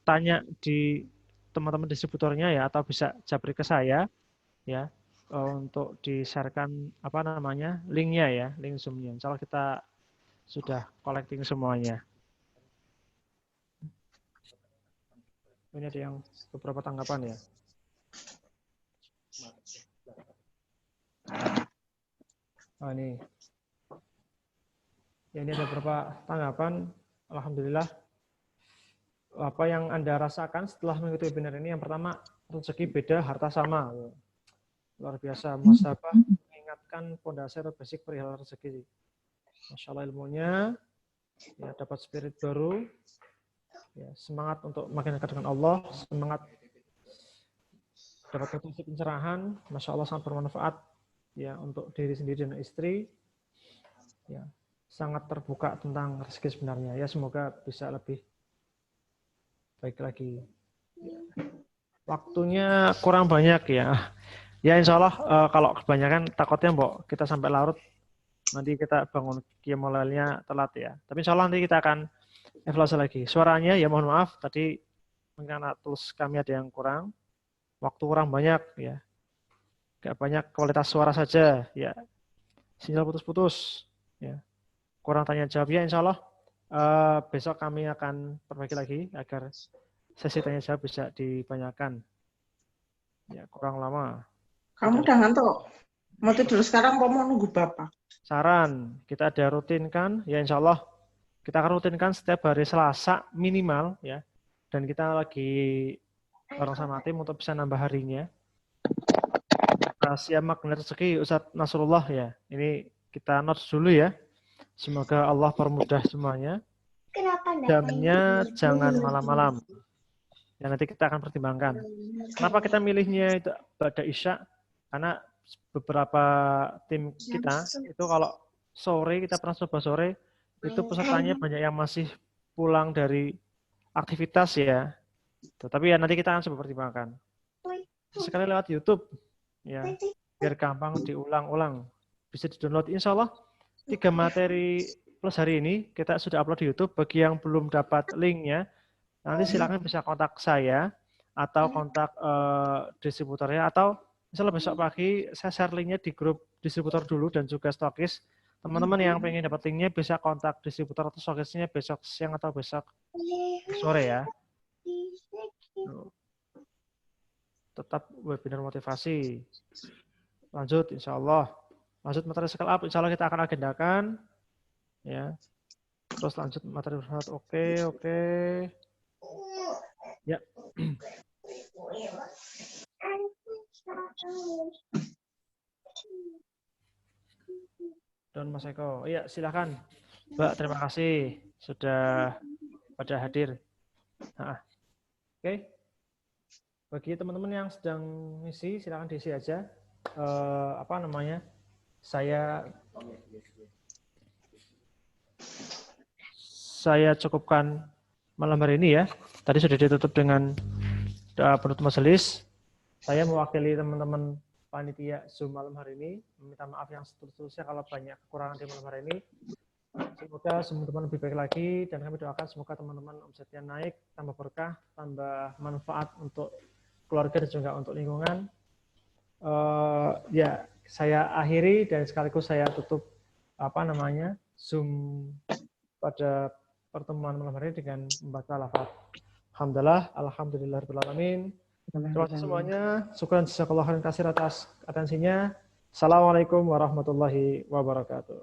tanya di teman-teman distributornya, ya, atau bisa japri ke saya, ya, untuk di-sharekan linknya, ya, link Zoom-nya. Insya Allah kita sudah collecting semuanya. Ini ada yang beberapa tanggapan, ya. Ini. Ya, ini ada beberapa tanggapan. Alhamdulillah. Apa yang Anda rasakan setelah mengikuti webinar ini? Yang pertama, rezeki beda, harta sama. Luar biasa. Muhasabah mengingatkan pondasi atau basic perihal rezeki. Masya Allah ilmunya. Ya, dapat spirit baru. Ya, semangat untuk makin dekat dengan Allah. Semangat dapat pencerahan. Masya Allah sangat bermanfaat, ya, untuk diri sendiri dan istri. Ya, sangat terbuka tentang rezeki sebenarnya. Ya, semoga bisa lebih baik lagi. Ya. Waktunya kurang banyak, ya. Ya, insya Allah kalau kebanyakan takutnya kita sampai larut. Nanti kita bangun qiyamul lailnya telat, ya. Tapi insya Allah nanti kita akan evaluasi lagi. Suaranya, ya mohon maaf tadi karena tools kami ada yang kurang. Waktu kurang banyak, ya. Gak banyak kualitas suara saja, ya. Sinyal putus-putus, ya. Kurang tanya jawab, ya, insya Allah besok kami akan perbaiki lagi agar sesi tanya jawab bisa dibanyakan. Ya, kurang lama. Kamu udah ngantuk? Mau tidur sekarang apa mau nunggu Bapak? Saran, kita ada rutinkan, ya insya Allah kita akan rutinkan setiap hari Selasa minimal, ya. Dan kita lagi bareng sama tim untuk bisa nambah harinya. Rahasia magnet rezeki Ustadz Nasrullah, ya. Ini kita notes dulu, ya. Semoga Allah permudah semuanya. Jamnya jangan malam-malam. Ya, nanti kita akan pertimbangkan. Kenapa kita milihnya itu pada Isya? Karena beberapa tim kita itu kalau sore, kita pernah coba sore, itu pesertanya banyak yang masih pulang dari aktivitas, ya. Tapi ya nanti kita akan coba pertimbangkan. Sekali lewat YouTube, ya, biar gampang diulang-ulang. Bisa di-download. Insya Allah 3 materi plus hari ini kita sudah upload di YouTube. Bagi yang belum dapat linknya, nanti silakan bisa kontak saya atau kontak distributornya, atau misalnya besok pagi saya share linknya di grup distributor dulu dan juga stokis. Teman-teman yang pengen dapat linknya bisa kontak distributor atau stokisnya besok siang atau besok sore, ya. Tetap webinar motivasi. Lanjut, insya Allah. Lanjut materi skill up, insya Allah kita akan agendakan, ya. Terus lanjut materi bersyarat. Oke. Ya. Don Mas Eko. Iya, silakan. Mbak, terima kasih sudah pada hadir. Oke. Bagi teman-teman yang sedang ngisi, silakan diisi aja. Saya cukupkan malam hari ini, ya. Tadi sudah ditutup dengan doa penutup majelis. Saya mewakili teman-teman panitia Zoom malam hari ini, meminta maaf yang seterusnya kalau banyak kekurangan di malam hari ini. Semoga teman-teman lebih baik lagi, dan kami doakan semoga teman-teman omsetnya naik, tambah berkah, tambah manfaat untuk keluarga dan juga untuk lingkungan. Ya, saya akhiri dan sekaligus saya tutup Zoom pada pertemuan malam hari ini dengan membaca lafaz Alhamdulillah, alhamdulillahirabbil alamin. Terima kasih semuanya. Syukran jazakallahu khairan katsir atas atensinya. Assalamualaikum warahmatullahi wabarakatuh.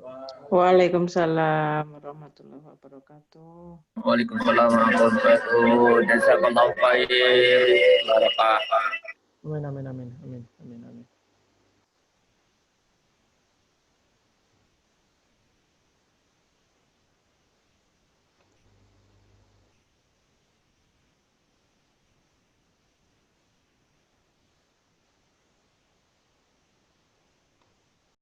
Waalaikumsalam warahmatullahi wabarakatuh. Waalaikumsalam warahmatullahi wabarakatuh. Jazakallahu khair. Barakah. Amin, amin, amin, amin.